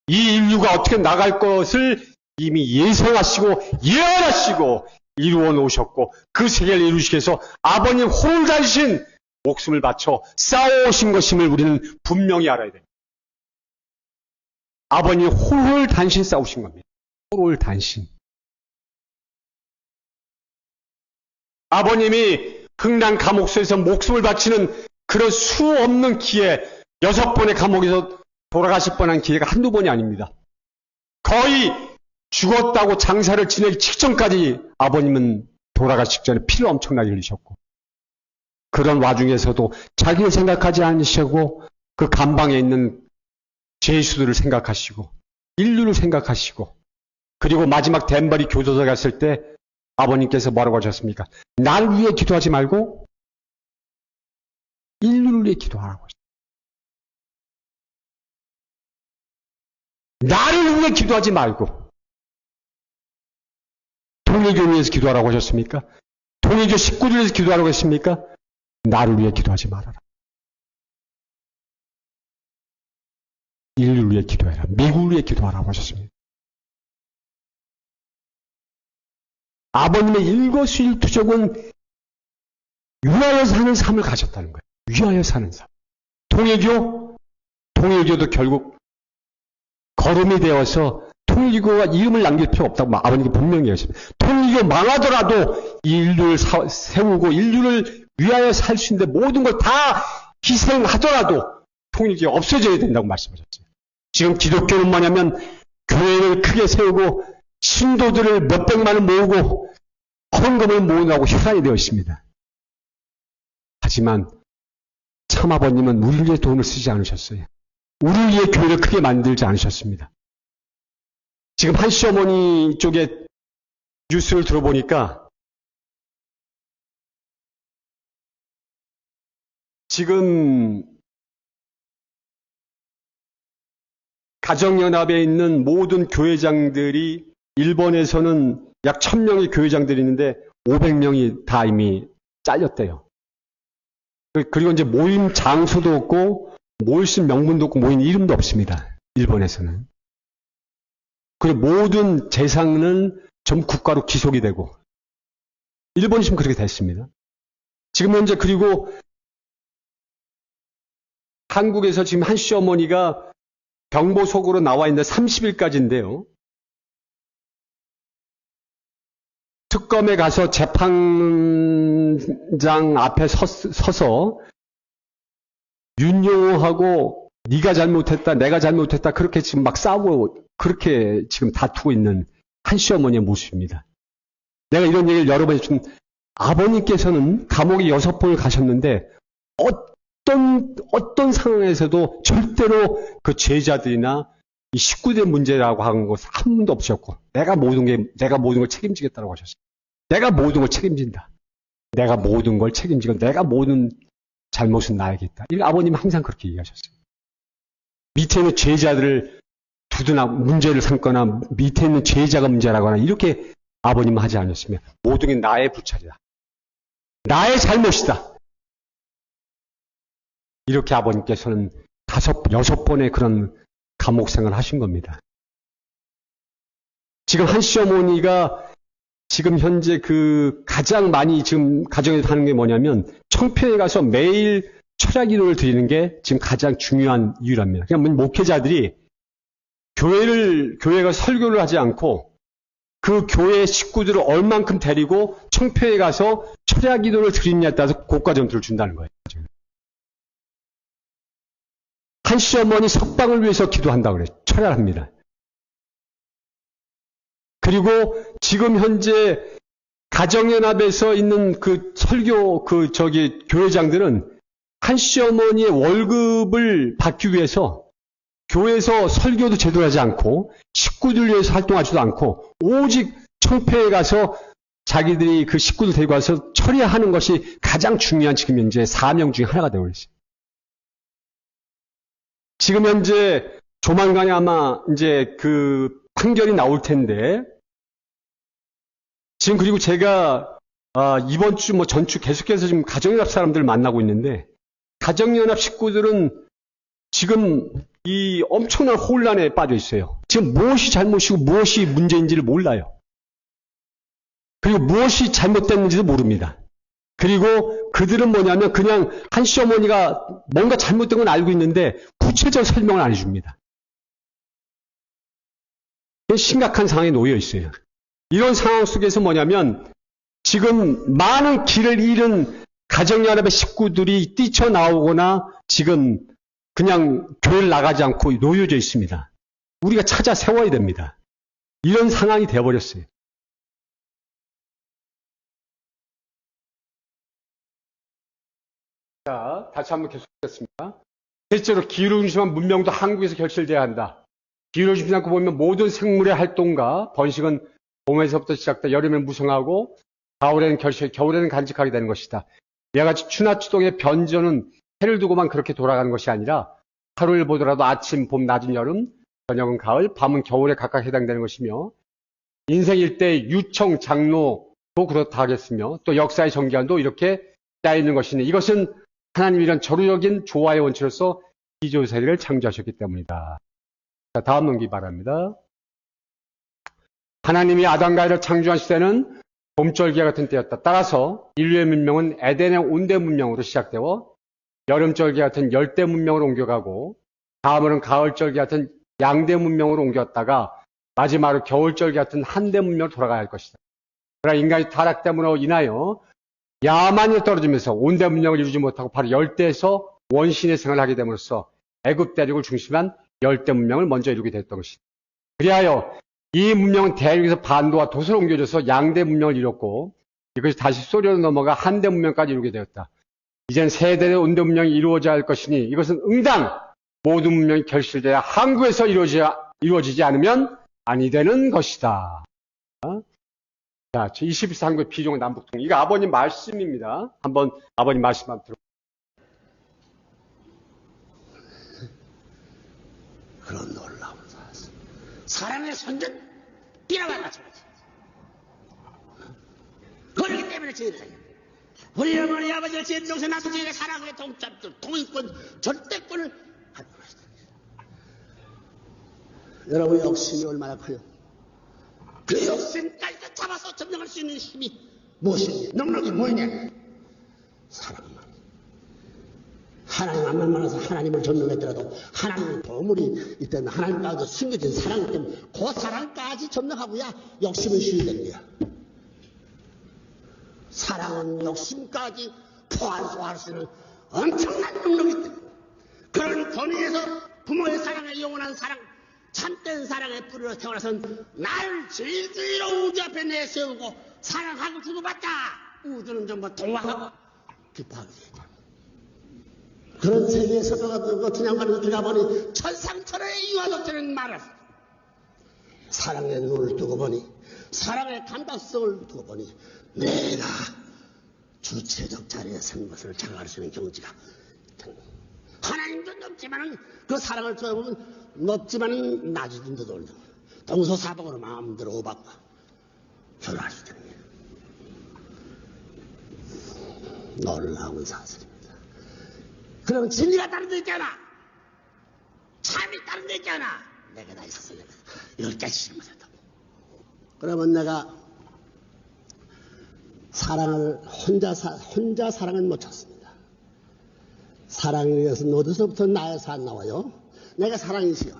이 인류가 어떻게 나갈 것을 이미 예상하시고 예언하시고 이루어 놓으셨고 그 세계를 이루시기 위해서 아버님 홀단신 목숨을 바쳐 싸워오신 것임을 우리는 분명히 알아야 됩니다. 아버님 홀단신 싸우신 겁니다. 홀단신. 아버님이 흥란 감옥소에서 목숨을 바치는 그런 수 없는 기회, 6번의 감옥에서 돌아가실 뻔한 기회가 한두 번이 아닙니다. 거의 죽었다고 장사를 지내기 직전까지 아버님은 돌아가기 직전에 피를 엄청나게 흘리셨고 그런 와중에서도 자기를 생각하지 않으시고 그 감방에 있는 죄수들을 생각하시고 인류를 생각하시고 그리고 마지막 덴버리 교도소에 갔을 때 아버님께서 뭐라고 하셨습니까? 나를 위해 기도하지 말고 인류를 위해 기도하라고 하셨어요. 나를 위해 기도하지 말고 통일교를 위해서 기도하라고 하셨습니까? 통일교 식구들을 위해서 기도하라고 했습니까? 나를 위해 기도하지 말아라. 인류를 위해 기도해라. 미국을 위해 기도하라고 하셨습니다. 아버님의 일거수일투족은 위하여 사는 삶을 가졌다는 거예요. 위하여 사는 삶. 통일교도 결국 거름이 되어서 통일교가 이름을 남길 필요 없다고 아버님께 분명히 하셨습니다. 통일교 망하더라도 이 인류를 세우고 인류를 위하여 살 수 있는데 모든 걸 다 희생하더라도 통일교가 없어져야 된다고 말씀하셨어요. 지금 기독교는 뭐냐면 교회를 크게 세우고 신도들을 몇백만을 모으고 헌금을 모으라고 혈안이 되어 있습니다. 하지만 참아버님은 우리를 위해 돈을 쓰지 않으셨어요. 우리를 위해 교회를 크게 만들지 않으셨습니다. 지금 한시어머니 쪽에 뉴스를 들어보니까 지금 가정연합에 있는 모든 교회장들이 일본에서는 약 1000명의 교회장들이 있는데 500명이 다 이미 잘렸대요. 그리고 이제 모임 장소도 없고 모일 수 있는 명분도 없고 모임 이름도 없습니다. 일본에서는. 그리고 모든 재산은 전 국가로 기속이 되고 일본이 지금 그렇게 됐습니다. 지금 현재 그리고 한국에서 지금 한 시어머니가 병보석으로 나와 있는데 30일까지인데요. 특검에 가서 재판장 앞에 서서 윤용호하고 네가 잘못했다, 내가 잘못했다 그렇게 지금 막 싸우고 그렇게 지금 다투고 있는 한 시어머니의 모습입니다. 내가 이런 얘기를 여러 번 해준 아버님께서는 감옥에 6번을 가셨는데 어떤 상황에서도 절대로 그 제자들이나 이 식구들 문제라고 하는 것은 한 번도 없으셨고 내가 모든 걸 책임지겠다고 하셨어요. 내가 모든 걸 책임진다. 내가 모든 걸 책임지고 내가 모든 잘못은 나에게 있다. 아버님은 항상 그렇게 얘기하셨어요. 밑에 있는 제자들을 두드나 문제를 삼거나 밑에 있는 제자가 문제라거나 이렇게 아버님은 하지 않았으며 모든 게 나의 불찰이다. 나의 잘못이다. 이렇게 아버님께서는 6번의 그런 감옥 생활을 하신 겁니다. 지금 한 시어머니가 지금 현재 가장 많이 지금 가정에서 하는 게 뭐냐면 청평에 가서 매일 철야 기도를 드리는 게 지금 가장 중요한 이유랍니다. 그냥 목회자들이 교회가 설교를 하지 않고 그 교회 식구들을 얼만큼 데리고 청평에 가서 철야 기도를 드리느냐에 따라서 고가 점수를 준다는 거예요. 한 시어머니 석방을 위해서 기도한다고 그래요. 철야를 합니다. 그리고 지금 현재 가정연합에서 있는 그 설교 교회장들은 한 시어머니의 월급을 받기 위해서 교회에서 설교도 제대로 하지 않고 식구들 위해서 활동하지도 않고 오직 청평에 가서 자기들이 그 식구들 데리고 와서 처리하는 것이 가장 중요한 지금 현재 사명 중에 하나가 되고 있어요. 지금 현재 조만간에 아마 이제 그 판결이 나올 텐데 지금 그리고 제가 이번 주 전주 계속해서 지금 가정연합 사람들을 만나고 있는데 가정연합 식구들은 지금 이 엄청난 혼란에 빠져 있어요. 지금 무엇이 잘못이고 무엇이 문제인지를 몰라요. 그리고 무엇이 잘못됐는지도 모릅니다. 그리고 그들은 뭐냐면 그냥 한 시어머니가 뭔가 잘못된 건 알고 있는데 구체적 설명을 안 해줍니다. 심각한 상황에 놓여 있어요. 이런 상황 속에서 뭐냐면 지금 많은 길을 잃은 가정연합의 식구들이 뛰쳐나오거나 지금 그냥 교회를 나가지 않고 놓여져 있습니다. 우리가 찾아 세워야 됩니다. 이런 상황이 되어버렸어요. 자, 다시 한번 계속하겠습니다. 실제로 기후를 중심한 문명도 한국에서 결실돼야 한다. 기후를 중심하고 보면 모든 생물의 활동과 번식은 봄에서부터 시작돼 여름엔 무성하고 가을에는 결실, 겨울에는 간직하게 되는 것이다. 이와 같이 추나 추동의 변전은 해를 두고만 그렇게 돌아가는 것이 아니라 하루를 보더라도 아침, 봄, 낮은 여름, 저녁은 가을, 밤은 겨울에 각각 해당되는 것이며 인생 일대의 유청, 장로도 그렇다 하겠으며 또 역사의 정기관도 이렇게 짜여있는 것이니 이것은 하나님이 이런 저루적인 조화의 원칙으로서 기조세계를 창조하셨기 때문이다. 자, 다음 넘기기 바랍니다. 하나님이 아담과 이를 창조한 시대는 봄철기와 같은 때였다. 따라서 인류의 문명은 에덴의 온대 문명으로 시작되어 여름철기 같은 열대 문명으로 옮겨가고 다음으로는 가을철기 같은 양대 문명으로 옮겼다가 마지막으로 겨울철기 같은 한대 문명으로 돌아가야 할 것이다. 그러나 인간의 타락 때문으로 인하여 야만이 떨어지면서 온대 문명을 이루지 못하고 바로 열대에서 원신의 생활을 하게 됨으로써 애굽 대륙을 중심한 열대 문명을 먼저 이루게 됐던 것이다. 그리하여 이 문명은 대륙에서 반도와 도서로 옮겨져서 양대 문명을 이뤘고 이것이 다시 소련으로 넘어가 한대 문명까지 이루게 되었다. 이젠 세대의 온대 문명이 이루어져야 할 것이니 이것은 응당 모든 문명이 결실돼야 한국에서 이루어지지 않으면 아니 되는 것이다. 자, 21세기의 비종의 남북통. 이거 아버님 말씀입니다. 한번 아버님 말씀 한번 들어. 그런 놀라운 사실. 사랑의 선전 비라만 마찬가지. 그렇기 때문에 저희가 우리 어머니 아버지가 제 동생 나도 저희가 사랑의 통일권 절대권을 갖고 있습니다. 여러분 욕심이 얼마나 커요? 그 욕심까지 잡아서 점령할 수 있는 힘이 무엇이냐? 능력이 뭐냐? 사랑만. 하나님 안 만나서 하나님을 점령했더라도 하나님의 보물이 있다면 하나님 가운데 숨겨진 사랑 때문에 그 사랑까지 점령하고야 욕심을 쉬어야 거야. 사랑은 욕심까지 포함할 수 있는 엄청난 능력이 있다. 그런 권위에서 부모의 사랑에 영원한 사랑, 참된 사랑의 뿌리로 태어나선 나를 질주로 우주 앞에 내세우고 사랑하고 주고받자. 우주는 전부 동화하고 기뻐하게 되다. 그런 세계에서 그냥 들어가보니 천상천하의 이화독자는 말을 사랑의 눈을 두고 보니 사랑의 감각성을 두고 보니 내가 주체적 자리에 선 것을 자각할 수 있는 경지가 하나님도 높지만은 그 사랑을 들어보면 높지만은 낮은 데도 올려 동서사방으로 마음대로 오받고 결혼할 수 있는 놀라운 사실입니다. 그러면 진리가 다른 데 있잖아. 참이 다른 데 있잖아. 내가 다 있었어. 내가 이걸 깨치지 못했다. 그러면 내가 사랑을 혼자 사랑은 못 찾습니다. 사랑에 의해서 어디서부터 나에서 안 나와요? 내가 사랑이시여.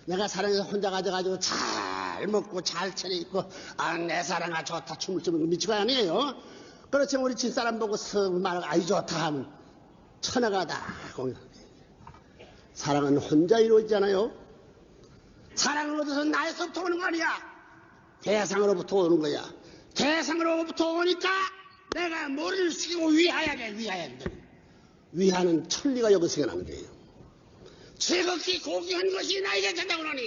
내가 사랑해서 혼자 가져가지고 잘 먹고 잘 차려입고 내 사랑아 좋다 춤을 추는 거 미치고 아니에요. 그렇지만 우리 집사람 보고 말하고 아이 좋다 하면 천하가 다 공유합니다. 사랑은 혼자 이루어지잖아요. 사랑은 어디서 나에서부터 오는 거 아니야. 대상으로부터 오는 거야. 대상으로부터 오니까 내가 머리를 숙이고 위하야 돼. 위하는 천리가 여기서 일어나는 거예요. 지극히 고귀한 것이 나에게 된다고 하니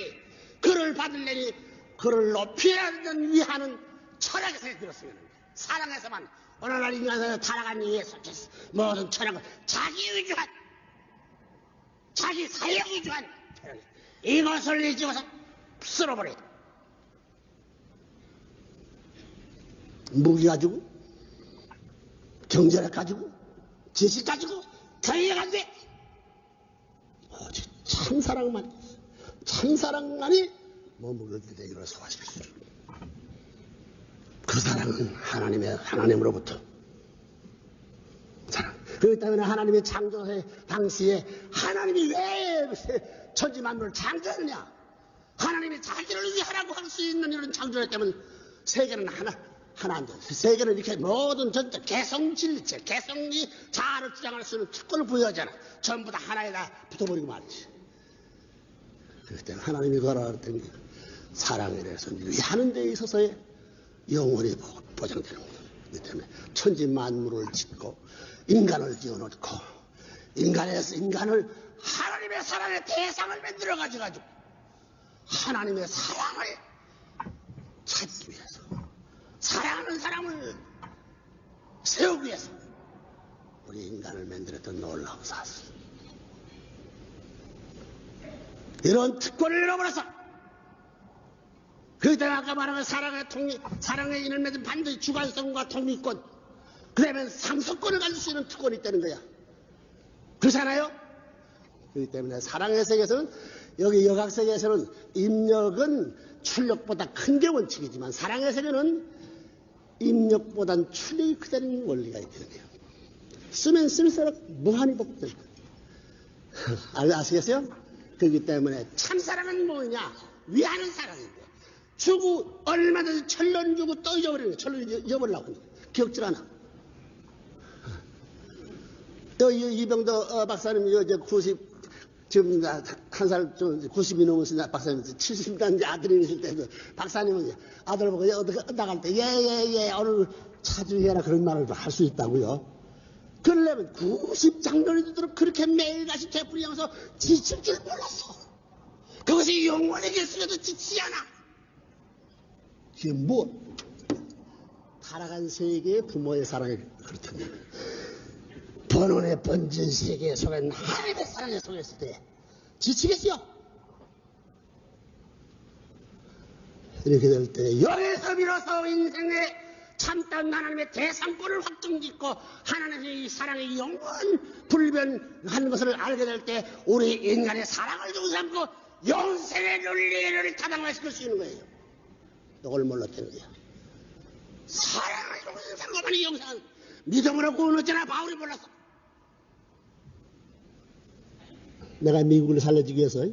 그를 받으려니 그를 높여야 하는 위하는 철학에서 들었으면 사랑에서만 오늘날 인간에서 타락한 이유에 속해서 모든 철학은 자기 위주한 자기 사역 위주한 철학 이것을 잊고서 쓸어버려. 무기 가지고 경제력 가지고 지식 가지고 경영 안 돼. 오직 참사랑만이 몸을 이루어 소화시킬 수 있는 그 사랑은 하나님으로부터 사랑. 그렇기 때문에 하나님의 창조의 당시에 하나님이 왜 천지 만물을 창조했느냐? 하나님이 자기를 위하라고 할 수 있는 이런 창조였기 때문에 세계는 하나인데 세계는 이렇게 모든 전체 개성진리체, 개성이 자아를 주장할 수 있는 특권을 부여하잖아. 전부 다 하나에다 붙어버리고 말이지. 그렇기 때문에 하나님이 걸어왔던 사랑에 대해서 위하는 데 있어서의 영원히 보장되는 거예요. 그렇기 때문에 천지 만물을 짓고 인간을 지어놓고 인간을 하나님의 사랑의 대상을 만들어 가지고 하나님의 사랑을 찾기 위해서, 사랑하는 사람을 세우기 위해서 우리 인간을 만들었던 놀라운 사실. 이런 특권을 잃어버려서, 그 때문에 아까 말한 사랑의 인을 맺은 반드시 주관성과 독립권, 그러면 상속권을 가질 수 있는 특권이 있다는 거야. 그렇잖아요? 그렇기 때문에 사랑의 세계에서는, 여기 역학세계에서는 입력은 출력보다 큰 게 원칙이지만, 사랑의 세계는 입력보단 출력이 크다는 원리가 있거든요. 쓰면 쓸수록 무한히 복될 거예요. 아시겠어요? 그렇기 때문에 참사랑은 뭐냐? 위하는 사랑인데, 주고 얼마든지 천년 주고 또 잊어버리는 거예요. 천년 잊어버리려고 하는 거예요. 기억질 않아. 또 이병도 박사님 지금 한 살 좀 90이 넘으신 박사님, 70단 아들이 있을 때 박사님은 아들 보고 어디 나갈 때 예 오늘 차주해라 그런 말을 할 수 있다고요. 그러려면 90장년이 되도록 그렇게 매일같이 되풀이하면서 지칠 줄 몰랐어. 그것이 영원히 계속해도 지치지 않아. 이게 뭐 타락한 세계의 부모의 사랑이 그렇다면, 번원의 번진 세계에 속한 하나님의 사랑에 속했을 때 지치겠어요? 이렇게 될 때 여기서 비로소 인생의 참다운 하나님의 대상권을 확정짓고 하나님의 이 사랑의 영원 불변하는 것을 알게 될 때 우리 인간의 사랑을 두고 삼고 영생의 논리를 타당화시킬 수 있는 거예요. 이걸 몰랐다는 거야. 사랑을 두고 삼고만이 영생은 믿음으로 구원했잖아. 바울이 몰랐어. 내가 미국을 살려주기 위해서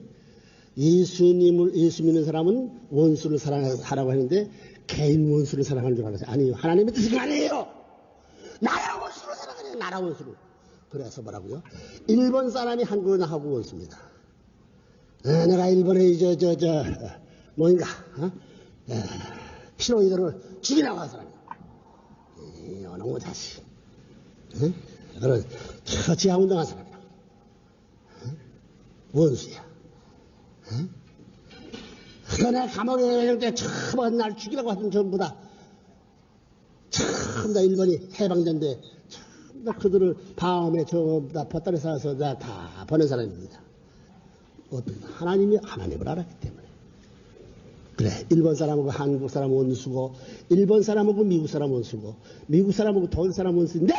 예수 믿는 사람은 원수를 사랑하라고 하는데 개인 원수를 사랑하는 줄 알았어요. 아니요. 하나님의 뜻이 아니에요. 나라 원수를 사랑하네요. 나라 원수를. 그래서 뭐라고요? 일본 사람이 한국하고 원수입니다. 내가 일본에 뭐인가 피로이들을 죽이라고 한 사람이야. 어느 자식. 그런 지하운동한 사람이야. 원수야. 그내 감옥에 가는 때 처음 날 죽이라고 하던 전부 다 처음 다 일본이 해방된데 처음 다 그들을 밤에 전부 다 뱃다리 쌓아서 다 보낸 사람입니다. 어떤 하나님이 하나님을 알았기 때문에. 그래, 일본 사람하고 한국 사람 원수고, 일본 사람하고 미국 사람 원수고, 미국 사람하고 독일 사람 원수인데,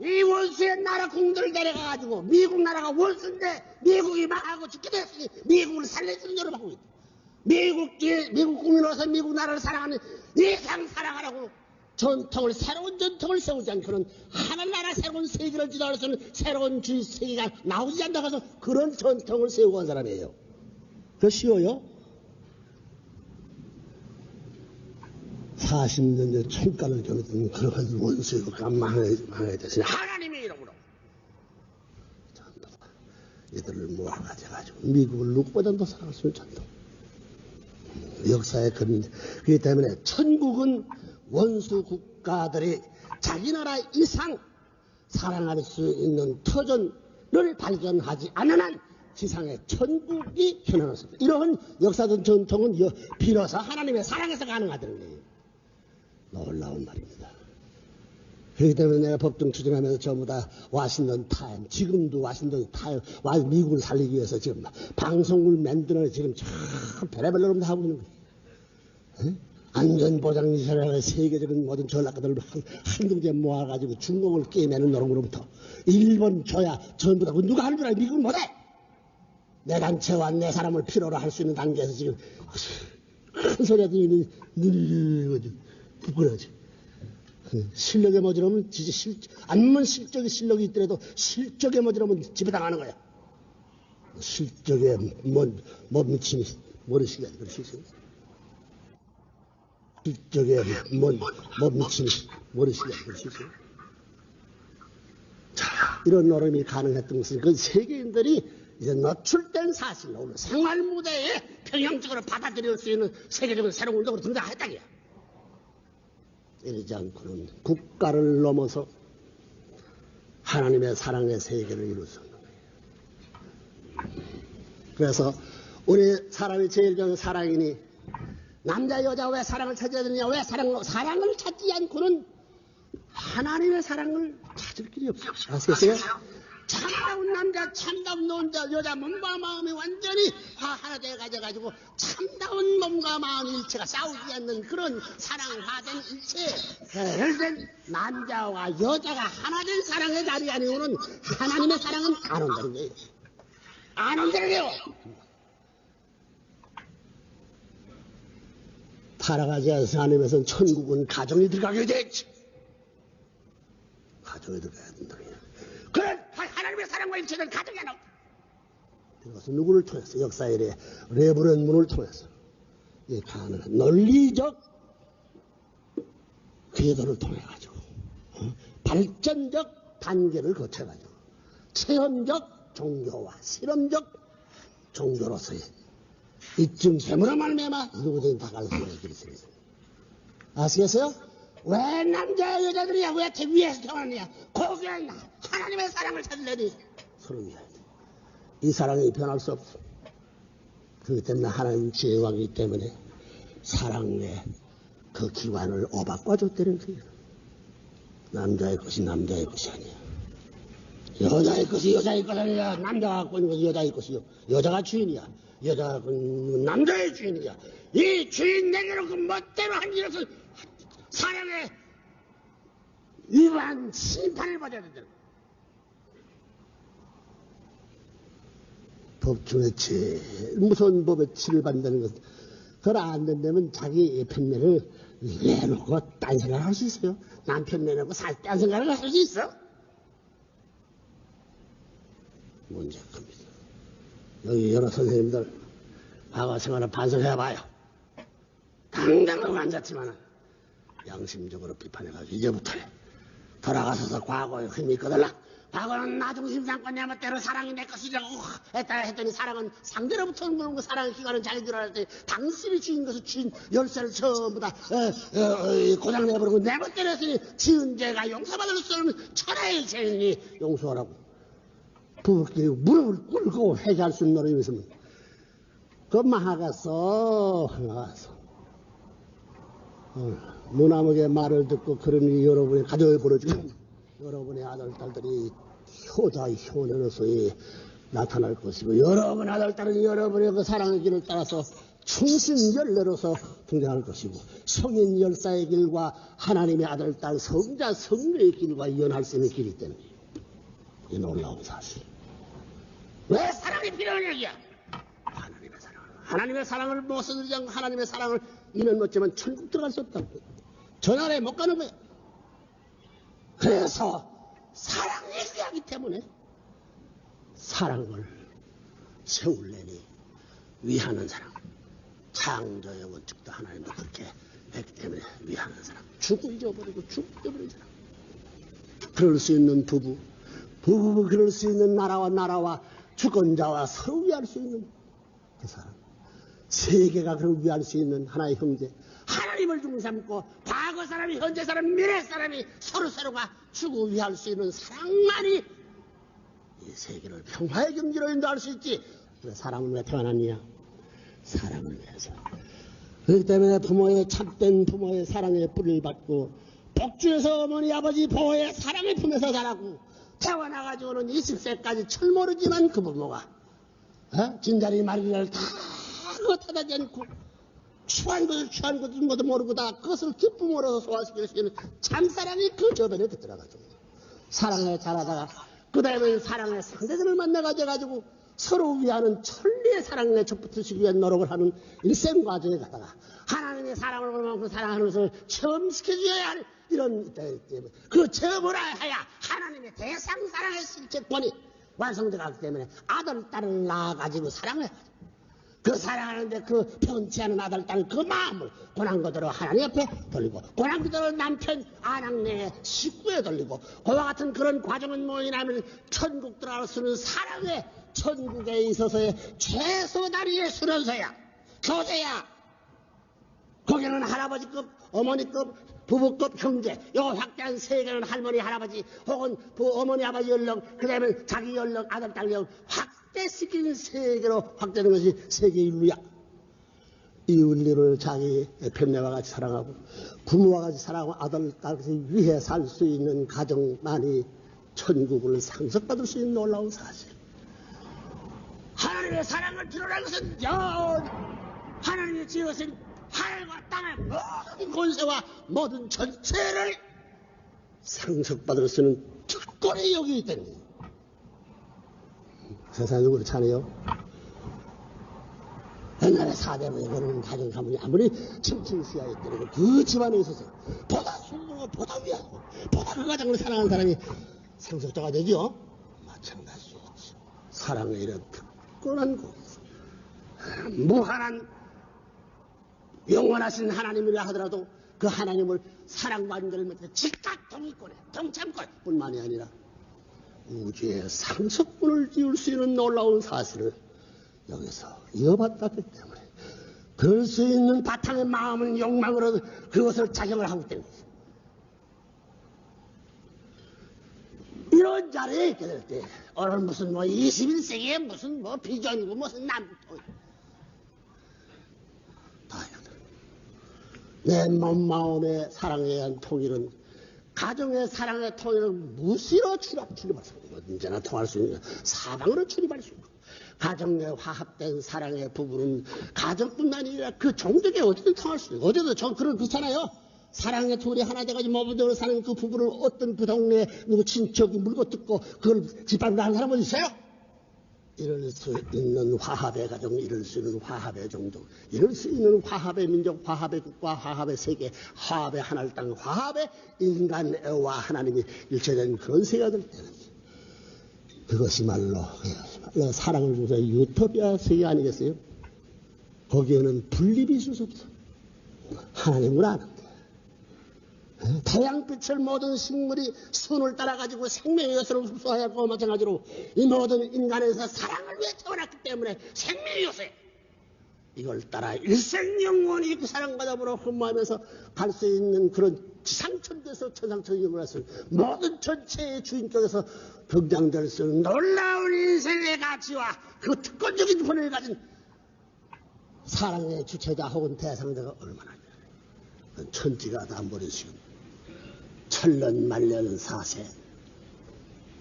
이 원수의 나라 공들을 데려가가지고 미국 나라가 원수인데 미국이 망하고 죽게 됐으니 미국을 살려주는 여러 하고 있다. 미국 국민으로서 미국 나라를 사랑하는 이상 사랑하라고 새로운 전통을 세우지 않고는 하늘나라 새로운 세계를 지도할 수 있는 새로운 주의 세계가 나오지 않다고 해서 그런 전통을 세우고 한 사람이에요. 그거 쉬워요? 40년 전에 총가를 겨누던 그런 원수가 망해야 됐으니 하나님의 이름으로 전부 다 이들을 모아가지고 미국을 누구보다도 더 사랑할 수 있는 전통. 역사의 그런. 그렇기 때문에 천국은 원수 국가들이 자기 나라 이상 사랑할 수 있는 터전을 발견하지 않는 한 지상의 천국이 현현했습니다. 이러한 역사적 전통은 비로소 하나님의 사랑에서 가능하다는 거예요. 놀라운 말입니다. 그렇기 때문에 내가 법정 추진하면서 전부 다 워싱턴 타임, 지금도 워싱턴 타임, 미국을 살리기 위해서 지금 방송을 만들어 지금 참 별의별 놈들 하고 있는 거예요. 안전보장이사라는 세계적인 모든 전략가들을 한 동지에 모아가지고 중국을 게임하는 노름으로부터 일본 줘야 전부 다 누가 하는 줄 알아? 미국은 못해. 내 단체와 내 사람을 필요로 할 수 있는 단계에서 지금 큰 소리 하더니 부끄러워지. 실력에 모자라면 진짜 안면 실적이 실력이 있더라도 실적에 모자라면 집에 당하는 거야. 실적에 못 미치니 모르시게 그럴 수 있어요. 실적에 못 미치니 모르시게 그럴 수 있어요. 자, 이런 노름이 가능했던 것은 그 세계인들이 이제 노출된 사실로 오늘 생활 무대에 평형적으로 받아들일 수 있는 세계적인 새로운 운동으로 등장했다고요. 이러지 않고는 국가를 넘어서 하나님의 사랑의 세계를 이룰 수 없는 거예요. 그래서 우리 사람이 제일 좋은 사랑이니 남자 여자 왜 사랑을 찾아야 되느냐? 왜 사랑을 찾지 않고는 하나님의 사랑을 찾을 길이 없어요. 아시겠어요? 참다운 남자, 참다운 여자 몸과 마음이 완전히 하나 되어가지고 참다운 몸과 마음 일체가 싸우지 않는 그런 사랑화된 일체를 된 남자와 여자가 하나된 사랑의 자리 아니고는 하나님의 사랑은 안 온다는 거예요. 안 온다는 거예요. 타락하지 않은 하나님에서는 천국은 가정이 들어가게 되지. 가정에 들어가야 된다. 그런 하나님의 사랑과 일체는 가정에 나온다. 그것은 누구를 통해서? 역사의 레브런 문을 통해서 이 가능한 논리적 궤도를 통해가지고 발전적 단계를 거쳐가지고 체험적 종교와 실험적 종교로서의 입증됨으로 말미암아 누구든지 다갈 수 있는 길이 있습니다. 아시겠어요? 왜 남자 여자들이야 왜 위에서 태어났냐? 거기에 있나? 하나님의 사랑을 찾으려니 서로 위해야 돼. 이 사랑이 변할 수 없어. 그렇기 때문에 하나님 제왕이기 때문에 사랑의 그 기관을 오바꿔 줬다는 거예요. 남자의 것이 남자의 것이 아니야. 여자의 것이 여자의 것 아니야. 남자가 갖고 있는 것이 여자의 것이요. 여자가 주인이야. 여자가 갖고 있는 건 남자의 주인이야. 이 주인 내게로 그 멋대로 한 일에서 사랑의 위반 심판을 받아야 된다는 거야. 법 중에 제일 무서운 법에 치를 받는다는 것은 그걸 안 된다면 자기 편매를 내놓고 딴 생각을 할 수 있어요. 남편 내놓고 딴 생각을 할 수 있어? 문제가 큽니다. 여기 여러 선생님들 과거 생활을 반성해봐요. 당당하고 앉았지만 양심적으로 비판해가지고 이제부터는 돌아가서서 과거에 힘이 거들라. 과거는 나중심상권 내 멋대로 사랑이 내 것이라고 했더니 사랑은 상대로부터 오는 거고 사랑의 기관은 자기들 알았더니 당신이 주인 것을 주인 열쇠를 전부 다 고장내버리고 내 멋대로 했으니 지은 죄가 용서받을 수 없는 천하의 죄인이 용서하라고 부부끼리 무릎을 꿇고 회개할 수 있는 노력이 있으면 그것만 하겠어. 무나무의 말을 듣고 그러니 여러분의 가정을 벌어주고 여러분의 아들, 딸들이 효자, 효녀로서의 나타날 것이고 여러분의 아들, 딸은 여러분의 그 사랑의 길을 따라서 충신열례로서 등장할 것이고 성인 열사의 길과 하나님의 아들, 딸, 성자, 성녀의 길과 이어날 수 있는 길이 있다는 거예요. 이게 놀라운 사실. 왜 사랑이 필요한 얘기야? 하나님의 사랑. 하나님의 사랑을 못 쓰지 않고 하나님의 사랑을 이면 못지만 천국 들어갈 수 없다고. 전하에 못 가는 거야. 그래서 사랑이 귀하기 때문에 사랑을 세울래니 위하는 사람. 창조의 원칙도 하나님도 그렇게 했기 때문에 위하는 사람. 죽고 잊어버리고 죽어버린 사람. 그럴 수 있는 부부 그럴 수 있는 나라와 주권자와 서로 위할 수 있는 그 사람. 세계가 그를 위할 수 있는 하나의 형제. 하나님을 중삼고 과거 사람이 현재 사람 미래 사람이 서로가 주고 위할 수 있는 사랑만이 이 세계를 평화의 경지로 인도할 수 있지. 그래 사람은 왜 태어났느냐? 사랑을 위해서. 그렇기 때문에 부모의 참된 부모의 사랑의 뿌리를 받고 복주에서 어머니 아버지 보호의 사랑의 품에서 자라고 태어나가지고는 20세까지 철모르지만 그 부모가 진자리 말기를 다 헛하다지 않고 취한 것을 모두 모르고 다 그것을 기쁨으로 소화시킬 수 있는 참사랑이 그 저변에 들어가죠. 사랑에 자라다가 그 다음에 사랑의 상대들을 만나가지고 서로 위하는 천리의 사랑에 접붙이기 위한 노력을 하는 일생 과정에 가다가 하나님의 사랑을 얼마만큼 사랑하는 것을 체험시켜줘야 할 이런 그 체험을 해야 하나님의 대상 사랑의 실체권이 완성되기 때문에 아들, 딸을 낳아가지고 사랑을 그 사랑하는데 그 편치 않은 아들, 딸 그 마음을 고난 그대로 하나님 앞에 돌리고 고난 그대로 남편 아낙네의 식구에 돌리고 그와 같은 그런 과정은 뭐냐면 천국 들어갈 수 있는 사랑의 천국에 있어서의 최소 다리의 수련서야 교제야. 거기는 할아버지급 어머니급 부부급 형제, 요 확대한 세계는 할머니, 할아버지, 혹은 어머니, 아버지 연령, 그 다음에 자기 연령, 아들, 딸 연령, 확대시키는 세계로 확대되는 것이 세계 인류야. 이 인류를 자기 편매와 같이 사랑하고, 부모와 같이 사랑하고, 아들, 딸을 위해 살 수 있는 가정만이 천국을 상속받을 수 있는 놀라운 사실. 하나님의 사랑을 필요로 한 것은 하나님이 지으신 하늘과 땅의 모든 권세와 모든 전체를 상속받을 수 있는 특권이 여기 있다니. 세상에 그렇지 않아요? 옛날에 사대부에 그런 가정 가문이 아무리 칭칭수야 있더라도 그 집안에 있어서 보다 순수하고 보다 위하고 보다 그 가정을 사랑하는 사람이 상속자가 되죠. 마찬가지죠. 사랑의 이런 특권한 곳에서 무한한 영원하신 하나님이라 하더라도 그 하나님을 사랑받는 자를 맺는 즉각 동의권에 동참권 뿐만이 아니라 우주의 상속권을 띄울 수 있는 놀라운 사실을 여기서 이어받았기 때문에 그럴 수 있는 바탕의 마음은 욕망으로 그것을 작용을 하고 있다는 거죠. 이런 자리에 있게 될 때 오늘 무슨 21세기에 무슨 비전이고 무슨 남북통 내 몸 마음의 사랑에 대한 통일은 가정의 사랑의 통일은 무시로 출입할 수 있고 언제나 통할 수 있는 사방으로 출입할 수 있고 가정 내 화합된 사랑의 부부는 가정뿐만 아니라 그 종족에 어디든 통할 수 있고 어디든 그렇잖아요. 사랑의 둘이 하나 돼가지고 모범적으로 사는 그 부부를 어떤 그 동네에 누구 친척이 물고 뜯고 그걸 짓밟는 하는 사람은 있어요? 이럴 수 있는 화합의 가정, 이럴 수 있는 화합의 종족, 이럴 수 있는 화합의 민족, 화합의 국가, 화합의 세계, 화합의 하늘 땅, 화합의 인간과 하나님이 일체된 그런 세계가 될 때는 그것이말로 사랑을 주서 유토피아 세계 아니겠어요? 거기에는 분립이 있을 수 없어. 하나님은 아는데 태양빛을 모든 식물이 순을 따라가지고 생명의 요소를 흡수하여 하고 마찬가지로 이 모든 인간에서 사랑을 위해 태어났기 때문에 생명의 요소에 이걸 따라 일생영원히 그 사랑과 더불어 흠모하면서 갈 수 있는 그런 지상천대에서 천상천국을 했을 모든 전체의 주인격에서 경장될 수 있는 놀라운 인생의 가치와 그 특권적인 권위를 가진 사랑의 주체자 혹은 대상자가 얼마나 천지가 다 버리시고 천년 말년 사세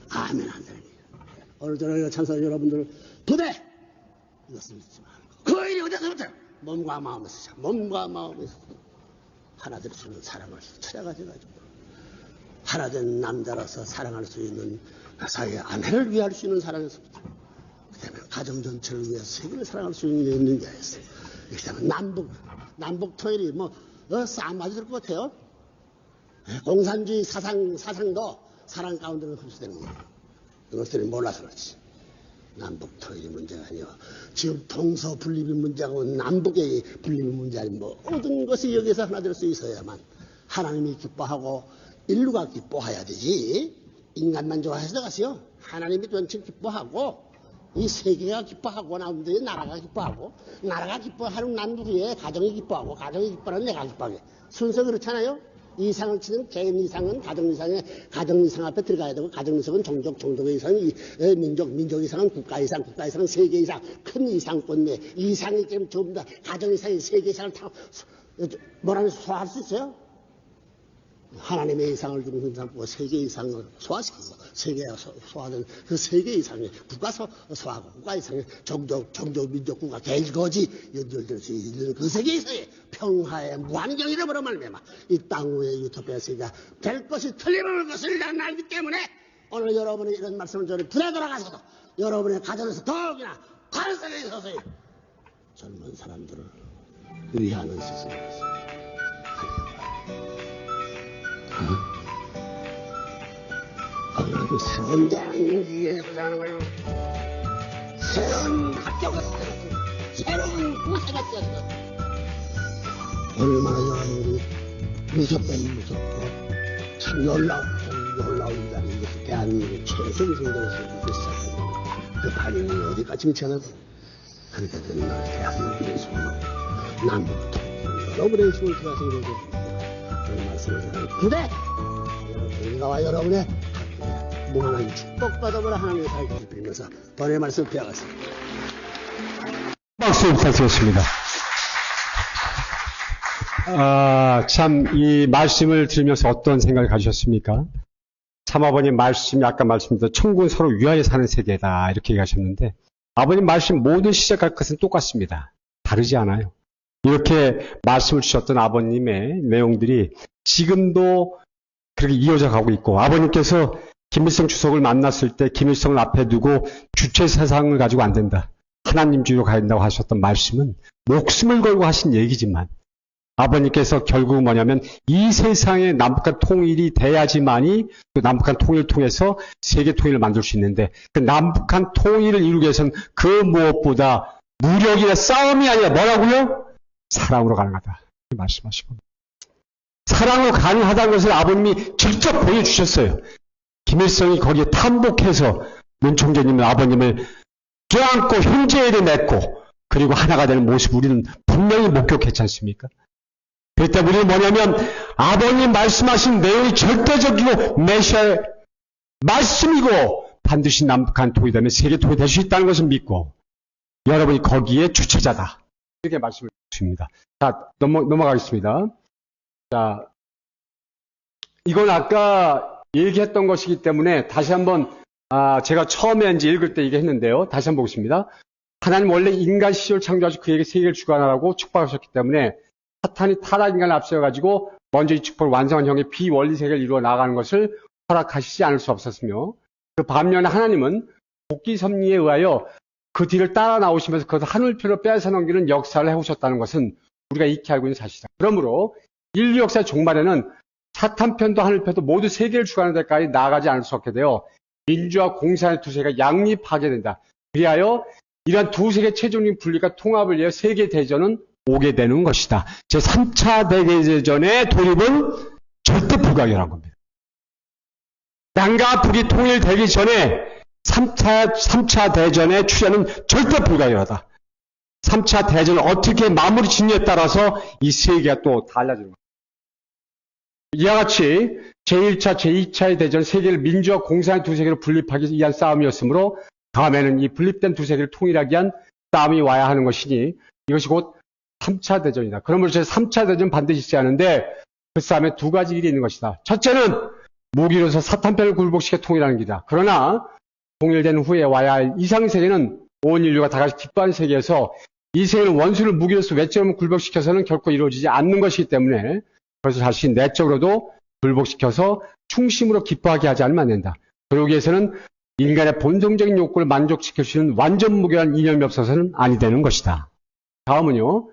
아멘 하나님. 오늘 저녁에 찬송 여러분들 부대 이것을 잊지 말고 그 일이 어디서부터 몸과 마음에서 몸과 마음에서 하나 될 수 있는 사랑을 찾아가지고 하나 된 남자로서 사랑할 수 있는 사회의 아내를 위할 수 있는 사랑에서부터 그다음에 가정 전체를 위해서 세계를 사랑할 수 있는 자였어. 그다음에 남북 통일이 싸움맞이 될 것 같아요. 공산주의 사상도 사랑 가운데는 흡수되는 거예요. 그것들이 몰라서 그렇지. 남북 통일이 문제가 아니요. 지금 동서 분립이 문제고 남북의 분립이 문제 아닌 모든 것이 여기서 하나 될 수 있어야만 하나님이 기뻐하고 인류가 기뻐해야 되지. 인간만 좋아해서 가시요. 하나님이 전체 기뻐하고 이 세계가 기뻐하고 나오는데 나라가 기뻐하고 나라가 기뻐하는 남북의 가정이 기뻐하고 가정이 기뻐하는 내가 기뻐하게 순서 그렇잖아요. 이상을 치는 개인 이상은 가정 이상 앞에 들어가야 되고 가정 이상은 종족의 이상, 민족 이상은 국가 이상은 세계 이상, 큰 이상권 내 이상이 지금 전부 다 가정 이상이 세계 이상을 다 뭐라면 소화할 수 있어요? 하나님의 이상을 주는 이상 보고 세계 이상을 소화시키고 세계가 소화된 그 세계 이상의 국가 소화하고 국가 이상의 종족, 민족, 국가, 개거지 연결될 수 있는 그 세계 이상의 평화의 무한경이라 뭐라 말미암아 이 땅 위에 유토피아 세계가 될 것이 틀림없는 것을 나는 알기 때문에 오늘 여러분이 이런 말씀을 전해 불에 돌아가서도 여러분의 가정에서 더욱이나 다른 세계에 있어서 젊은 사람들을 위하는 시즌이었습니다. 새로운 대한민국에서 사는 거예요. 새로운 학교가 쓰였어. 새로운 구세가 쓰였어. 얼마나 여러분이 무섭고 참 놀라운 자리 이것이 대한민국 최소의 성도로서 시작합니다. 그 반응이 어디까지 미쳐나고 그렇게 되는 대한민국의 소망 남북통 여러분의 힘을 들어서 이루어집니다. 그런 말씀을 근데 우리가 여러분의 무한한 축복받음을 하나님의 살기를 빌면서 번의 말씀을 배워갔습니다. 박수 부탁드리겠습니다. 참, 이 말씀을 들으면서 어떤 생각을 가지셨습니까? 참 아버님 말씀이 아까 말씀드린 천국은 서로 위하여 사는 세계다 이렇게 얘기하셨는데 아버님 말씀 모든 시작할 것은 똑같습니다. 다르지 않아요. 이렇게 말씀을 주셨던 아버님의 내용들이 지금도 그렇게 이어져 가고 있고 아버님께서 김일성 주석을 만났을 때 김일성을 앞에 두고 주체 사상을 가지고 안 된다. 하나님주의로 가야 된다고 하셨던 말씀은 목숨을 걸고 하신 얘기지만 아버님께서 결국은 뭐냐면 이 세상에 남북한 통일이 돼야지만이 그 남북한 통일을 통해서 세계 통일을 만들 수 있는데 그 남북한 통일을 이루기 위해서는 그 무엇보다 무력이나 싸움이 아니라 뭐라고요? 사랑으로 가능하다. 말씀하시고 사랑으로 가능하다는 것을 아버님이 직접 보여주셨어요. 김일성이 거기에 탐복해서 문총재님은 아버님을 껴안고 형제를 맺고 그리고 하나가 되는 모습 우리는 분명히 목격했지 않습니까? 그럴 때 우리는 뭐냐면 아버님 말씀하신 내용이 절대적이고 메시아의 말씀이고 반드시 남북한 통일이 되면 세계 통일이 될 수 있다는 것을 믿고 여러분이 거기에 주체자다. 이렇게 말씀을 드립니다. 자, 넘어가겠습니다. 자, 이건 아까 얘기했던 것이기 때문에 다시 한번 제가 처음에 이제 읽을 때 얘기했는데요. 다시 한번 보겠습니다. 하나님 원래 인간 시절 창조하시고 그에게 세계를 주관하라고 축복하셨기 때문에 사탄이 타락 인간을 앞세워가지고 먼저 이 축복을 완성한 형의 비원리 세계를 이루어 나가는 것을 허락하시지 않을 수 없었으며 그 반면에 하나님은 복귀 섭리에 의하여 그 뒤를 따라 나오시면서 그것을 하늘표로 빼앗아 넘기는 역사를 해오셨다는 것은 우리가 익히 알고 있는 사실이다. 그러므로 인류 역사의 종말에는 사탄편도 하늘편도 모두 세계를 주관하는 데까지 나아가지 않을 수 없게 되어 민주와 공산의 두 세계가 양립하게 된다. 그리하여 이러한 두 세계 최종적인 분리가 통합을 위해 세계 대전은 오게 되는 것이다. 제3차 대대전의 돌입은 절대 불가결한 겁니다. 남과 북이 통일되기 전에 3차 대전의 출현은 절대 불가결하다. 3차 대전을 어떻게 마무리 짓느냐에 따라서 이 세계가 또 달라지는 겁니다. 이와 같이 제1차, 제2차의 대전 세계를 민주와 공산의 두 세계로 분립하기 위한 싸움이었으므로 다음에는 이 분립된 두 세계를 통일하기 위한 싸움이 와야 하는 것이니 이것이 곧 3차 대전이다. 그러므로 제3차 대전 반드시 있어야 하는데 그 싸움에 두 가지 길이 있는 것이다. 첫째는 무기로서 사탄편을 굴복시켜 통일하는 길이다. 그러나 통일된 후에 와야 할 이상세계는 온 인류가 다같이 기뻐하는 세계에서 이 세계는 원수를 무기로서 외적으로 굴복시켜서는 결코 이루어지지 않는 것이기 때문에 그것을 자신 내적으로도 굴복시켜서 충심으로 기뻐하게 하지 않으면 안 된다. 그러기 위해서는 인간의 본성적인 욕구를 만족시킬 수 있는 완전 무결한 이념이 없어서는 아니 되는 것이다. 다음은요.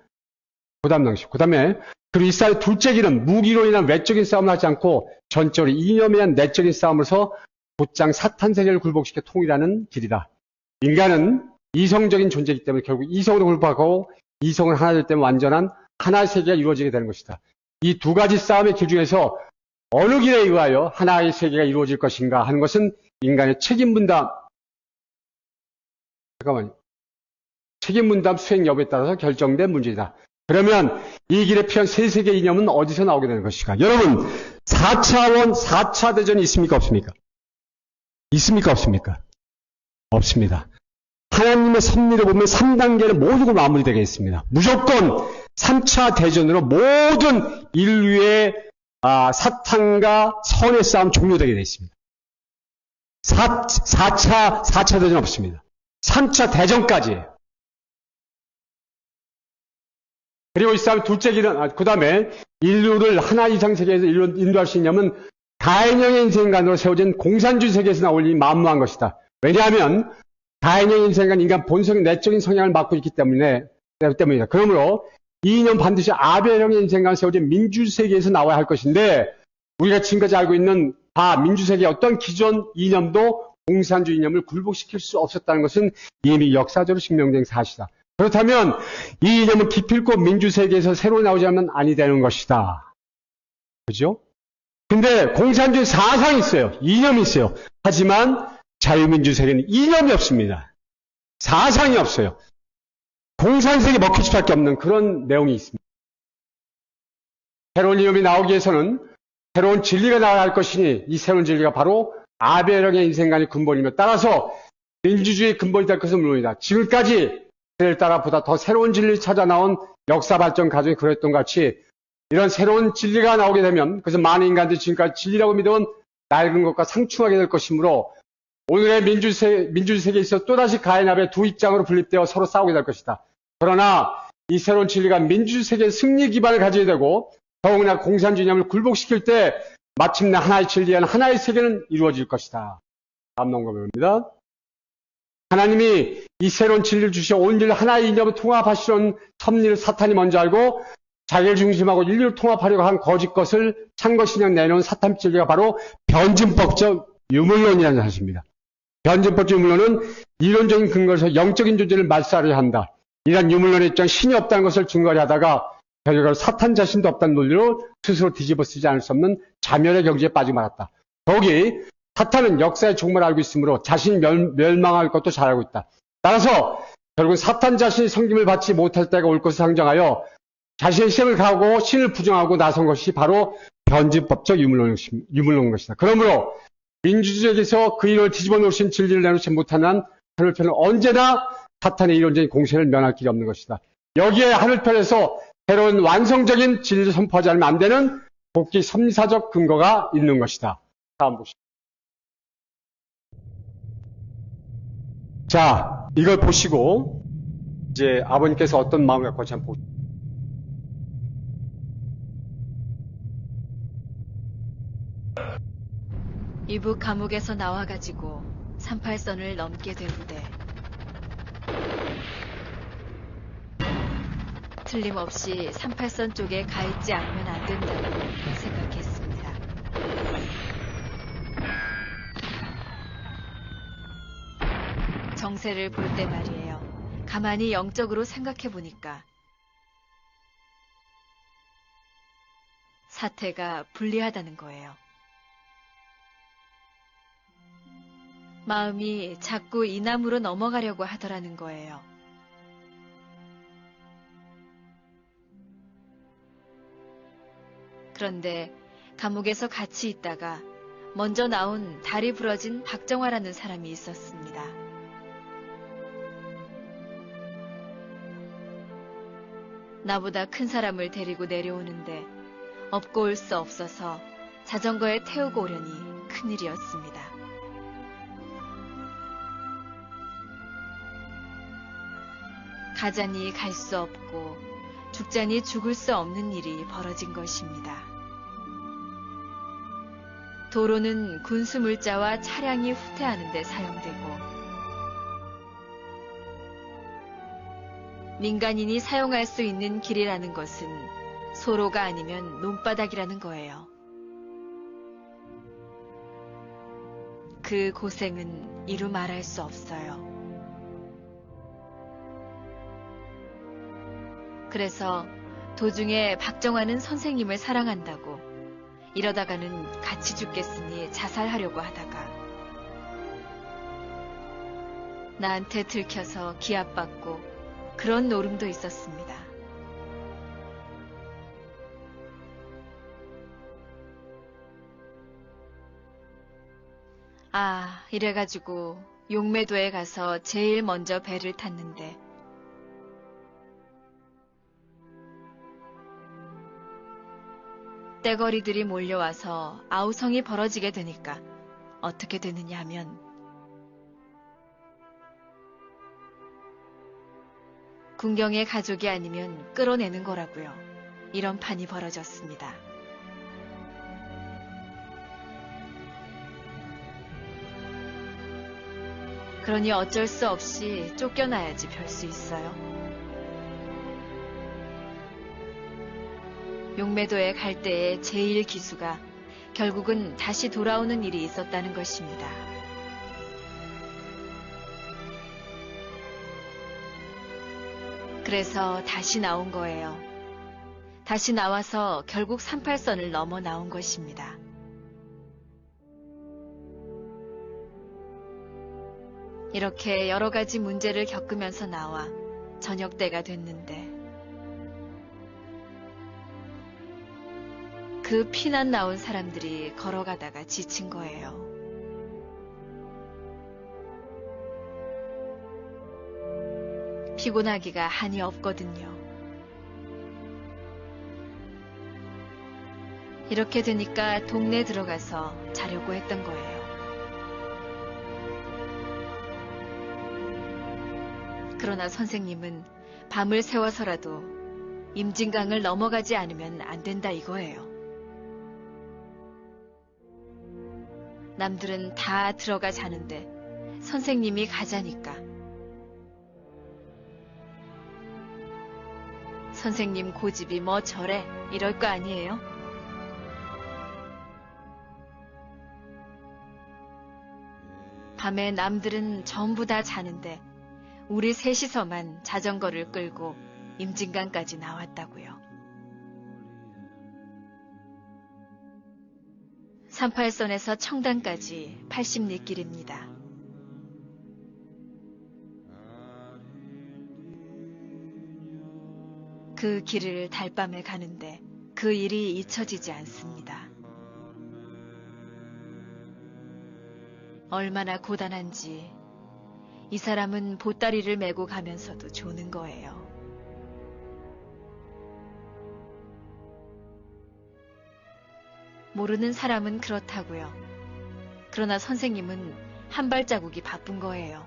그 다음에 그리고 이 싸움의 둘째 길은 무기로 인한 외적인 싸움을 하지 않고 전적으로 이념에 대한 내적인 싸움으로서 곧장 사탄 세계를 굴복시켜 통일하는 길이다. 인간은 이성적인 존재이기 때문에 결국 이성으로 굴복하고 이성을 하나 될 때면 완전한 하나의 세계가 이루어지게 되는 것이다. 이 두 가지 싸움의 길 중에서 어느 길에 의하여 하나의 세계가 이루어질 것인가 하는 것은 인간의 책임 분담 수행 여부에 따라서 결정된 문제이다. 그러면 이 길에 필요한 세 세계 이념은 어디서 나오게 되는 것인가? 여러분, 4차 대전이 있습니까? 없습니까? 있습니까? 없습니까? 없습니다. 하나님의 섭리를 보면 3단계는 모두가 마무리되게 있습니다. 무조건 3차 대전으로 모든 인류의 사탄과 선의 싸움 종료되게 되어 있습니다. 4차 대전 없습니다. 3차 대전까지예요. 그리고 이 싸움 둘째 길은, 그 다음에 인류를 하나 이상 세계에서 인도할 수 있냐면 가인형의 인생관으로 세워진 공산주의 세계에서 나올 이 만무한 것이다. 왜냐하면 가인형의 인생관 인간 본성의 내적인 성향을 맡고 있기 때문이다. 그러므로 이 이념 반드시 아벨형의 인생관으로 세워진 민주세계에서 나와야 할 것인데 우리가 지금까지 알고 있는 민주세계의 어떤 기존 이념도 공산주의 이념을 굴복시킬 수 없었다는 것은 이미 역사적으로 증명된 사실이다. 그렇다면 이 이념은 기필코 민주세계에서 새로 나오지 않으면 아니 되는 것이다. 그죠? 근데 공산주의 사상이 있어요. 이념이 있어요. 하지만 자유민주세계는 이념이 없습니다. 사상이 없어요. 공산세계 먹힐 수밖에 없는 그런 내용이 있습니다. 새로운 이념이 나오기 위해서는 새로운 진리가 나아갈 것이니 이 새로운 진리가 바로 아베르의 인생관의 근본이며 따라서 민주주의의 근본이 될 것은 물론이다. 지금까지 그를 따라 보다 더 새로운 진리를 찾아 나온 역사 발전 과정이 그랬던 것 같이 이런 새로운 진리가 나오게 되면 그것은 많은 인간들이 지금까지 진리라고 믿어온 낡은 것과 상충하게 될 것이므로 오늘의 민주주의 세계에 있어 또다시 가인압의 두 입장으로 분립되어 서로 싸우게 될 것이다. 그러나 이 새로운 진리가 민주주의 세계의 승리 기반을 가지게 되고 더욱이나 공산주의념을 굴복시킬 때 마침내 하나의 진리한 하나의 세계는 이루어질 것이다. 다음 논문입니다. 하나님이 이 새로운 진리를 주시어 온 인류를 하나의 이념을 통합하시려는 섭리를 사탄이 먼저 알고 자기를 중심하고 인류를 통합하려고 한 거짓 것을 참 것이냐 내놓은 사탄 진리가 바로 변증법적 유물론이라는 사실입니다. 변증법적 유물론은 이론적인 근거에서 영적인 존재를 말살하려 한다. 이러한 유물론의 입장 신이 없다는 것을 증거하려 하다가 결과로 사탄 자신도 없다는 논리로 스스로 뒤집어 쓰지 않을 수 없는 자멸의 경지에 빠지고 말았다. 더욱이 사탄은 역사의 종말을 알고 있으므로 자신이 멸망할 것도 잘 알고 있다. 따라서 결국 사탄 자신이 섬김을 받지 못할 때가 올 것을 상정하여 자신의 희생을 가하고 신을 부정하고 나선 것이 바로 변증법적 유물론인 것이다. 그러므로 민주주의에서 그 이론을 뒤집어 놓으신 진리를 내놓지 못하는 하늘편은 언제나 사탄의 이론적인 공세를 면할 길이 없는 것이다. 여기에 하늘편에서 새로운 완성적인 진리를 선포하지 않으면 안 되는 복귀 섭리사적 근거가 있는 것이다. 다음 보시죠. 자, 이걸 보시고 이제 아버님께서 어떤 마음을 갖고 한번 보시죠. 이북 감옥에서 나와가지고 38선을 넘게 된 후에 틀림없이 38선 쪽에 가 있지 않으면 안 된다고 생각했습니다. 정세를 볼 때 말이에요. 가만히 영적으로 생각해 보니까 사태가 불리하다는 거예요. 마음이 자꾸 이남으로 넘어가려고 하더라는 거예요. 그런데 감옥에서 같이 있다가 먼저 나온 다리 부러진 박정화라는 사람이 있었습니다. 나보다 큰 사람을 데리고 내려오는데 업고 올 수 없어서 자전거에 태우고 오려니 큰일이었습니다. 가자니 갈 수 없고 죽자니 죽을 수 없는 일이 벌어진 것입니다. 도로는 군수물자와 차량이 후퇴하는 데 사용되고 민간인이 사용할 수 있는 길이라는 것은 소로가 아니면 논바닥이라는 거예요. 그 고생은 이루 말할 수 없어요. 그래서 도중에 박정화는 선생님을 사랑한다고 이러다가는 같이 죽겠으니 자살하려고 하다가 나한테 들켜서 기합받고 그런 노름도 있었습니다. 이래가지고 용매도에 가서 제일 먼저 배를 탔는데 떼거리들이 몰려와서 아우성이 벌어지게 되니까 어떻게 되느냐 하면 군경의 가족이 아니면 끌어내는 거라고요. 이런 판이 벌어졌습니다. 그러니 어쩔 수 없이 쫓겨나야지 별 수 있어요. 용매도에 갈 때의 제1기수가 결국은 다시 돌아오는 일이 있었다는 것입니다. 그래서 다시 나온 거예요. 다시 나와서 결국 38선을 넘어 나온 것입니다. 이렇게 여러 가지 문제를 겪으면서 나와 저녁 때가 됐는데 그 피난 나온 사람들이 걸어가다가 지친 거예요. 피곤하기가 한이 없거든요. 이렇게 되니까 동네 들어가서 자려고 했던 거예요. 그러나 선생님은 밤을 새워서라도 임진강을 넘어가지 않으면 안 된다 이거예요. 남들은 다 들어가 자는데 선생님이 가자니까. 선생님 고집이 뭐 저래 이럴 거 아니에요? 밤에 남들은 전부 다 자는데 우리 셋이서만 자전거를 끌고 임진강까지 나왔다고요. 38선에서 청담까지 80리 길입니다. 그 길을 달밤에 가는데 그 일이 잊혀지지 않습니다. 얼마나 고단한지 이 사람은 보따리를 메고 가면서도 조는 거예요. 모르는 사람은 그렇다고요. 그러나 선생님은 한 발자국이 바쁜 거예요.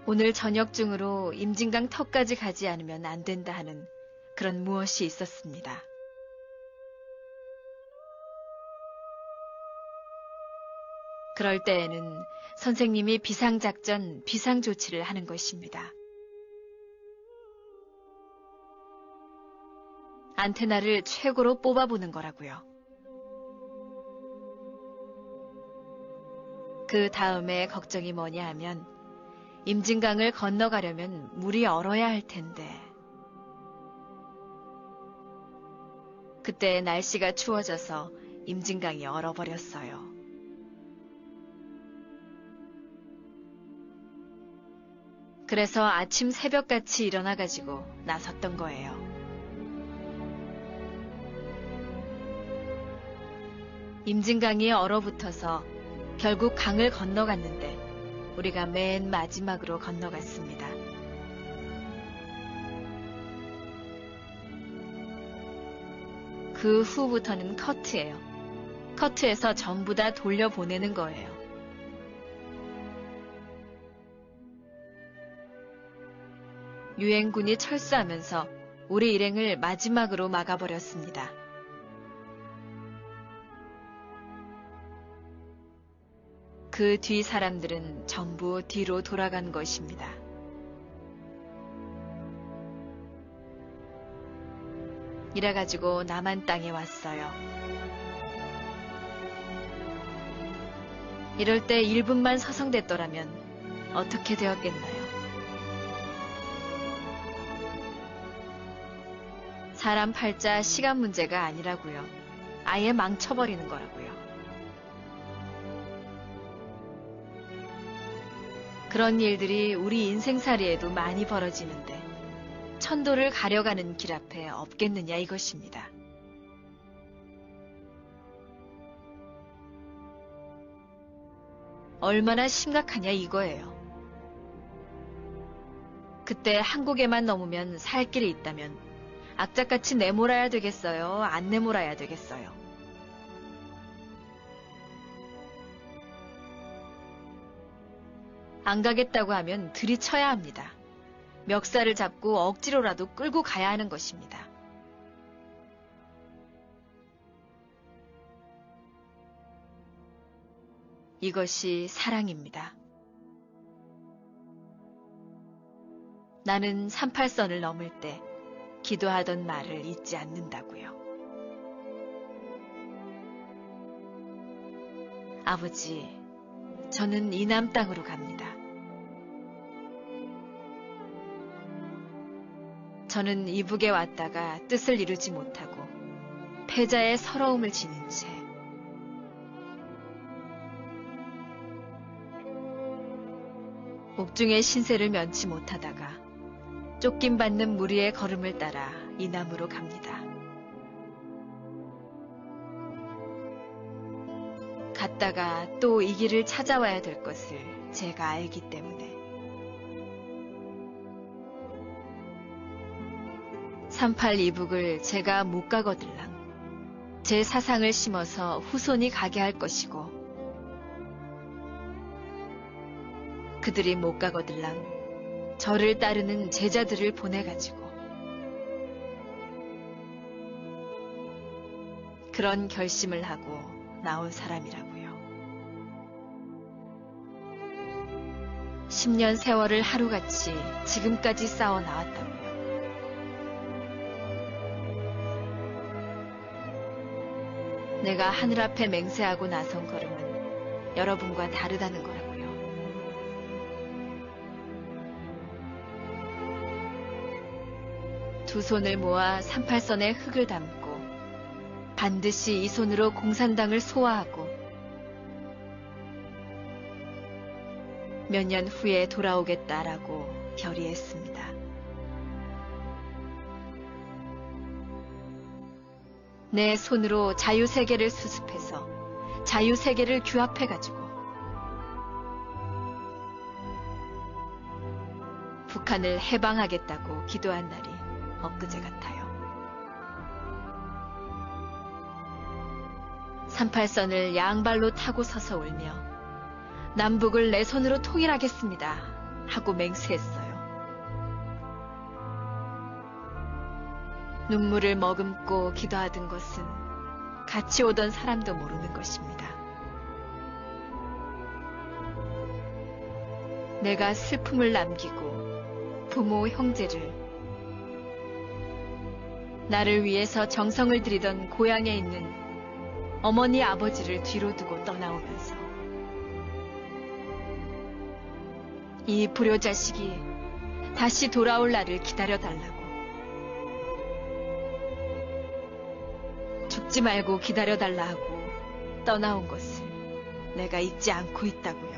오늘 저녁 중으로 임진강 터까지 가지 않으면 안 된다 하는 그런 무엇이 있었습니다. 그럴 때에는 선생님이 비상작전, 비상조치를 하는 것입니다. 안테나를 최고로 뽑아보는 거라고요. 그 다음에 걱정이 뭐냐 하면 임진강을 건너가려면 물이 얼어야 할 텐데 그때 날씨가 추워져서 임진강이 얼어버렸어요. 그래서 아침 새벽같이 일어나가지고 나섰던 거예요. 임진강이 얼어붙어서 결국 강을 건너갔는데 우리가 맨 마지막으로 건너갔습니다. 그 후부터는 커트예요. 커트에서 전부 다 돌려보내는 거예요. 유엔군이 철수하면서 우리 일행을 마지막으로 막아버렸습니다. 그 뒤 사람들은 전부 뒤로 돌아간 것입니다. 이래가지고 남한 땅에 왔어요. 이럴 때 1분만 서성댔더라면 어떻게 되었겠나요? 사람 팔자 시간 문제가 아니라고요. 아예 망쳐버리는 거라고요. 그런 일들이 우리 인생살이에도 많이 벌어지는데 천도를 가려가는 길 앞에 없겠느냐 이것입니다. 얼마나 심각하냐 이거예요. 그때 한국에만 넘으면 살 길이 있다면 악착같이 내몰아야 되겠어요? 안 내몰아야 되겠어요? 안 가겠다고 하면 들이쳐야 합니다. 멱살을 잡고 억지로라도 끌고 가야 하는 것입니다. 이것이 사랑입니다. 나는 38선을 넘을 때 기도하던 말을 잊지 않는다고요. 아버지, 저는 이남 땅으로 갑니다. 저는 이북에 왔다가 뜻을 이루지 못하고 패자의 서러움을 지닌 채 옥중의 신세를 면치 못하다가 쫓김 받는 무리의 걸음을 따라 이남으로 갑니다. 갔다가 또 이 길을 찾아와야 될 것을 제가 알기 때문에 38 이북을 제가 못 가거들랑 제 사상을 심어서 후손이 가게 할 것이고 그들이 못 가거들랑 저를 따르는 제자들을 보내가지고 그런 결심을 하고 나온 사람이라고요. 10년 세월을 하루같이 지금까지 쌓아 나왔다고요. 내가 하늘 앞에 맹세하고 나선 걸음은 여러분과 다르다는 거라고요. 두 손을 모아 38선에 흙을 담고 반드시 이 손으로 공산당을 소화하고 몇 년 후에 돌아오겠다라고 결의했습니다. 내 손으로 자유세계를 수습해서 자유세계를 규합해가지고 북한을 해방하겠다고 기도한 날이 엊그제 같아요. 38선을 양발로 타고 서서 울며 남북을 내 손으로 통일하겠습니다 하고 맹세했어요. 눈물을 머금고 기도하던 것은 같이 오던 사람도 모르는 것입니다. 내가 슬픔을 남기고 부모, 형제를 나를 위해서 정성을 들이던 고향에 있는 어머니, 아버지를 뒤로 두고 떠나오면서 이 불효자식이 다시 돌아올 날을 기다려달라고 죽지 말고 기다려달라 하고 떠나온 것을 내가 잊지 않고 있다고요.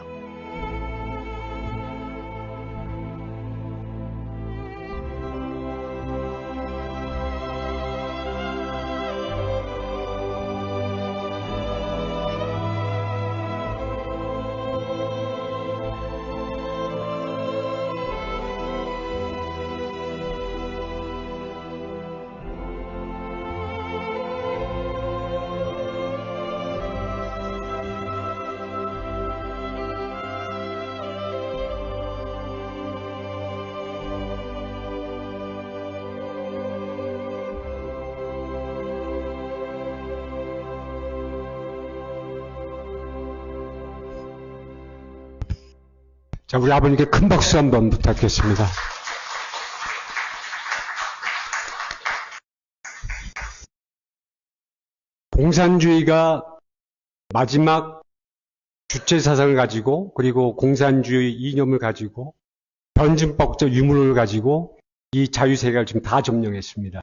자, 우리 아버님께 큰 박수 한번 부탁드리겠습니다. 공산주의가 마지막 주체 사상을 가지고 그리고 공산주의 이념을 가지고 변증법적 유물을 가지고 이 자유세계를 지금 다 점령했습니다.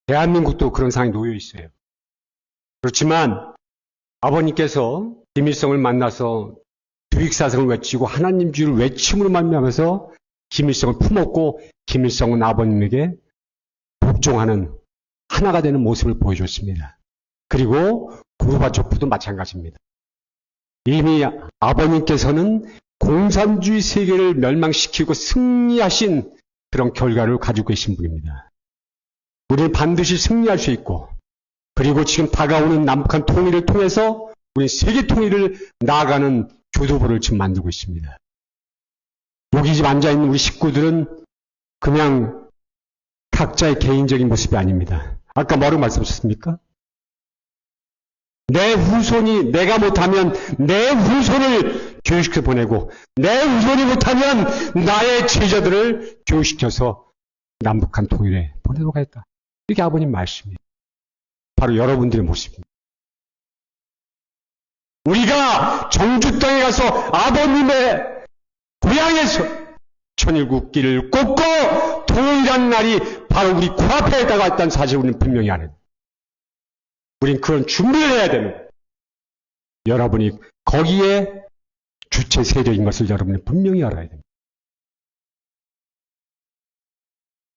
대한민국도 그런 상황에 놓여 있어요. 그렇지만 아버님께서 김일성을 만나서 주익사상을 외치고 하나님주의를 외침으로 말미암아서 김일성을 품었고 김일성은 아버님에게 복종하는 하나가 되는 모습을 보여줬습니다. 그리고 고르바초프도 마찬가지입니다. 이미 아버님께서는 공산주의 세계를 멸망시키고 승리하신 그런 결과를 가지고 계신 분입니다. 우리는 반드시 승리할 수 있고 그리고 지금 다가오는 남북한 통일을 통해서 우리 세계 통일을 나아가는 교도부를 지금 만들고 있습니다. 여기 지금 앉아있는 우리 식구들은 그냥 각자의 개인적인 모습이 아닙니다. 아까 뭐라고 말씀하셨습니까? 내 후손이 내가 못하면 내 후손을 교육시켜 보내고 내 후손이 못하면 나의 제자들을 교육시켜서 남북한 통일에 보내도록 하겠다. 이게 아버님 말씀이에요. 바로 여러분들의 모습입니다. 우리가 정주 땅에 가서 아버님의 고향에서 천일국길을 꽂고 통일한 날이 바로 우리 코앞에 다가왔다는 사실을 우리는 분명히 아는. 우린 그런 준비를 해야 됩니다. 여러분이 거기에 주체 세력인 것을 여러분이 분명히 알아야 됩니다.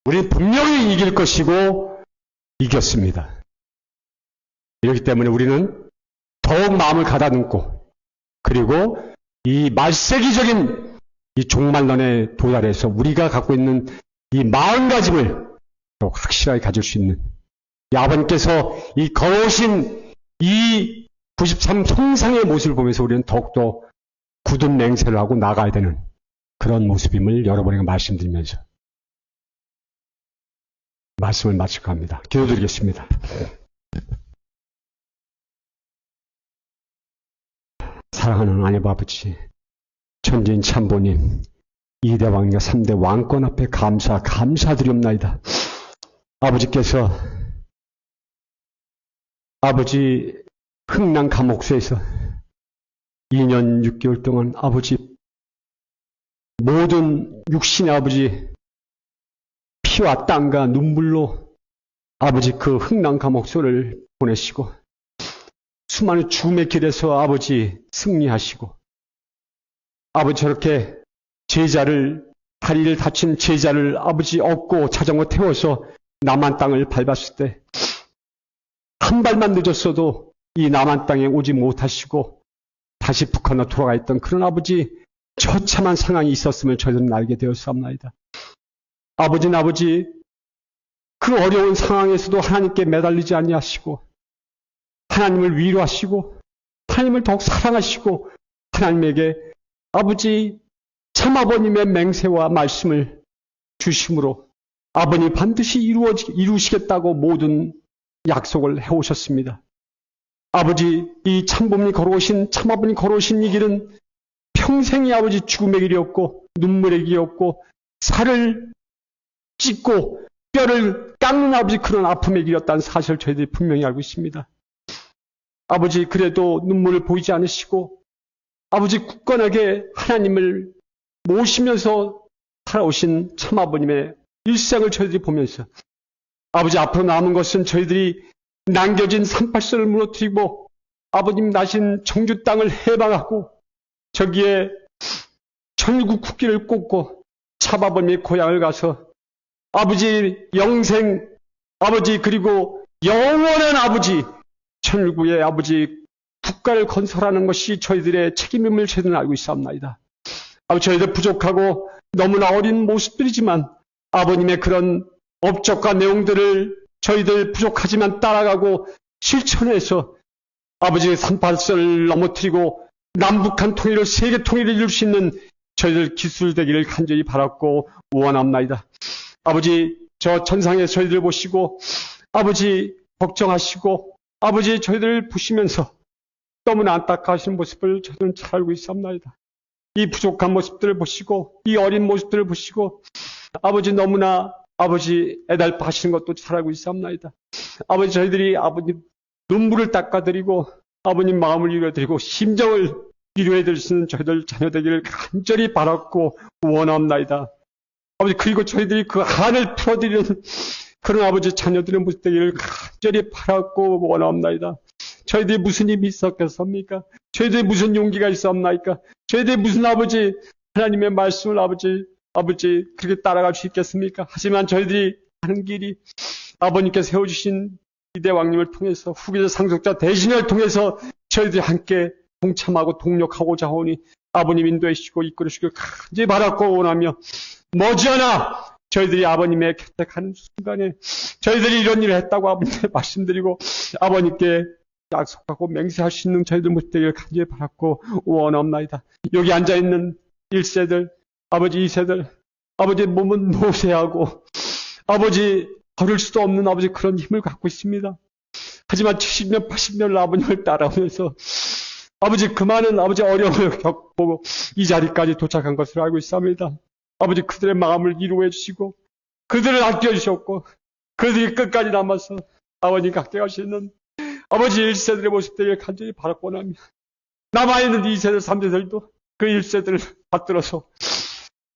우리는 분명히 이길 것이고 이겼습니다. 이렇기 때문에 우리는 더욱 마음을 가다듬고 그리고 이 말세기적인 이 종말론에 도달해서 우리가 갖고 있는 이 마음가짐을 더욱 확실하게 가질 수 있는 이 아버님께서 이 걸어오신 이 93 성상의 모습을 보면서 우리는 더욱더 굳은 맹세를 하고 나가야 되는 그런 모습임을 여러분에게 말씀드리면서 말씀을 마칠까 합니다. 기도드리겠습니다. 사랑하는 하나님 아버지, 천지인 참보님, 2대 왕과 3대 왕권 앞에 감사드리옵나이다. 아버지께서 아버지 흥남 감옥소에서 2년 6개월 동안 아버지 모든 육신의 아버지 피와 땀과 눈물로 아버지 그 흥남 감옥소를 보내시고 수많은 죽음의 길에서 아버지 승리하시고 아버지 저렇게 제자를 다리를 다친 제자를 아버지 업고 자전거 태워서 남한 땅을 밟았을 때 한 발만 늦었어도 이 남한 땅에 오지 못하시고 다시 북한으로 돌아가 있던 그런 아버지 처참한 상황이 있었음을 저희들은 알게 되었사옵나이다. 아버지는 아버지 그 어려운 상황에서도 하나님께 매달리지 아니하시고 하나님을 위로하시고 하나님을 더욱 사랑하시고 하나님에게 아버지 참아버님의 맹세와 말씀을 주심으로 아버님 반드시 이루시겠다고 모든 약속을 해오셨습니다. 아버지 이 참범이 걸어오신 참아버님 걸어오신 이 길은 평생이 아버지 죽음의 길이었고 눈물의 길이었고 살을 찢고 뼈를 깎는 아버지 그런 아픔의 길이었다는 사실을 저희들이 분명히 알고 있습니다. 아버지 그래도 눈물을 보이지 않으시고 아버지 굳건하게 하나님을 모시면서 살아오신 참아버님의 일생을 저희들이 보면서 아버지 앞으로 남은 것은 저희들이 남겨진 38선을 무너뜨리고 아버님 나신 정주 땅을 해방하고 저기에 천국 국기를 꽂고 참아버님의 고향을 가서 아버지 영생 아버지 그리고 영원한 아버지 천국의 아버지 국가를 건설하는 것이 저희들의 책임임을 저희들은 알고 있사옵나이다. 아버지 저희들 부족하고 너무나 어린 모습들이지만 아버님의 그런 업적과 내용들을 저희들 부족하지만 따라가고 실천해서 아버지의 38선을 넘어뜨리고 남북한 통일을 세계 통일을 이룰 수 있는 저희들 기술 되기를 간절히 바랐고 원합나이다. 아버지 저 천상에 저희들 보시고 아버지 걱정하시고 아버지 저희들 보시면서 너무나 안타까우신 모습을 저희들은 잘 알고 있사옵나이다. 이 부족한 모습들을 보시고 이 어린 모습들을 보시고 아버지 너무나 아버지 애달파하시는 것도 잘 알고 있사옵나이다. 아버지 저희들이 아버님 눈물을 닦아드리고 아버님 마음을 위로해드리고 심정을 위로해드릴 수 있는 저희들 자녀 되기를 간절히 바랐고 원합나이다. 아버지 그리고 저희들이 그 한을 풀어드리는 그런 아버지 자녀들의 모습 되기를 간절히 바랐고 원합나이다. 저희들이 무슨 힘이 있었겠습니까? 저희들이 무슨 용기가 있었나이까? 저희들이 무슨 아버지 하나님의 말씀을 아버지 그렇게 따라갈 수 있겠습니까? 하지만 저희들이 가는 길이 아버님께서 세워주신 이대 왕님을 통해서 후계자 상속자 대신을 통해서 저희들이 함께 동참하고 동력하고자 하오니 아버님 인도해 주시고 이끌어 주시길 간절히 바랐고 원하며 머지않아 저희들이 아버님의 곁에 가는 순간에 저희들이 이런 일을 했다고 아버님께 말씀드리고 아버님께 약속하고 맹세할 수 있는 저희들 모습 되기를 간절히 바랐고 원합나이다. 여기 앉아있는 1세들 아버지 2세들 아버지 몸은 노쇠하고 아버지 걸을 수도 없는 아버지 그런 힘을 갖고 있습니다. 하지만 70년 80년을 아버님을 따라오면서 아버지 그 많은 아버지 어려움을 겪고 이 자리까지 도착한 것을 알고 있습니다. 아버지 그들의 마음을 위로해 주시고 그들을 아껴주셨고 그들이 끝까지 남아서 아버님 갖게 가시는 아버지 1세들의 모습들을 간절히 바라고 원하며 남아있는 2세들 3세들도 그 1세들을 받들어서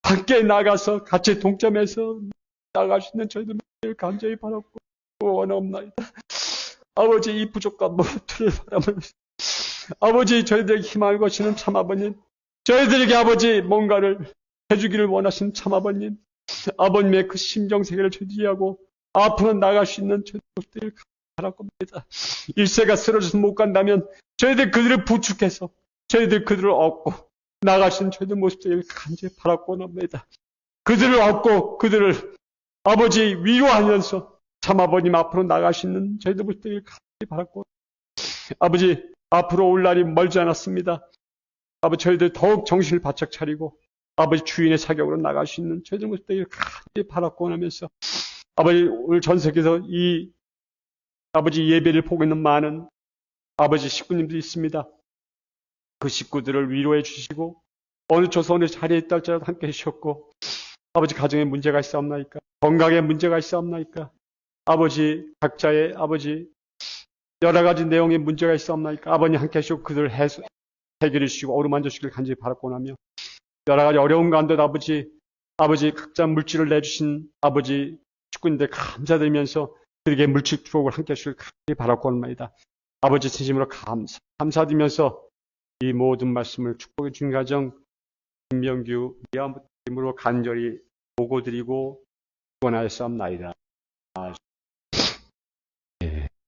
함께 나가서 같이 동점해서 나갈 수 있는 저희들 간절히 바라고 원하옵나이다. 아버지 이 부족한 모습들을 바라면서 아버지 저희들에게 희망을 거시는 참아버님 저희들에게 아버지 뭔가를 해주기를 원하시는 참아버님 아버님의 그 심정세계를 저지하고 앞으로 나갈 수 있는 저희들 모습들을 바랄 겁니다. 일세가 쓰러져서 못 간다면 저희들 그들을 부축해서 저희들 그들을 얻고 나갈 수 있는 저희들 모습들을 간절히 바라고 합니다. 그들을 얻고 그들을 아버지 위로하면서 참 아버님 앞으로 나갈 수 있는 저희들 모습들을 간절히 바라고 아버지 앞으로 올 날이 멀지 않았습니다. 아버지 저희들 더욱 정신을 바짝 차리고 아버지 주인의 사격으로 나갈 수 있는 저희들 모습들을 간절히 바라고 하면서 아버지 오늘 전 세계에서 이 아버지 예배를 보고 있는 많은 아버지 식구님들이 있습니다. 그 식구들을 위로해 주시고 어느 조선의 자리에 있다 할지라도 함께 해주셨고 아버지 가정에 문제가 있사옵나이까? 건강에 문제가 있사옵나이까? 아버지 각자의 아버지 여러 가지 내용의 문제가 있사옵나이까? 아버님 함께 하시고 그들을 해결해 주시고 어루만져 주시길 간절히 바라고 하며 여러 가지 어려운 가운데도 아버지 각자 물질을 내주신 아버지 축구인들 감사드리면서 그에게 물질 축복을 함께 하시길 간절히 바라고 합니다. 아버지 진심으로 감사드리면서 이 모든 말씀을 축복해 주신 가정 김명규 미아무팀으로 간절히 보고드리고 축원하였사옵나이다.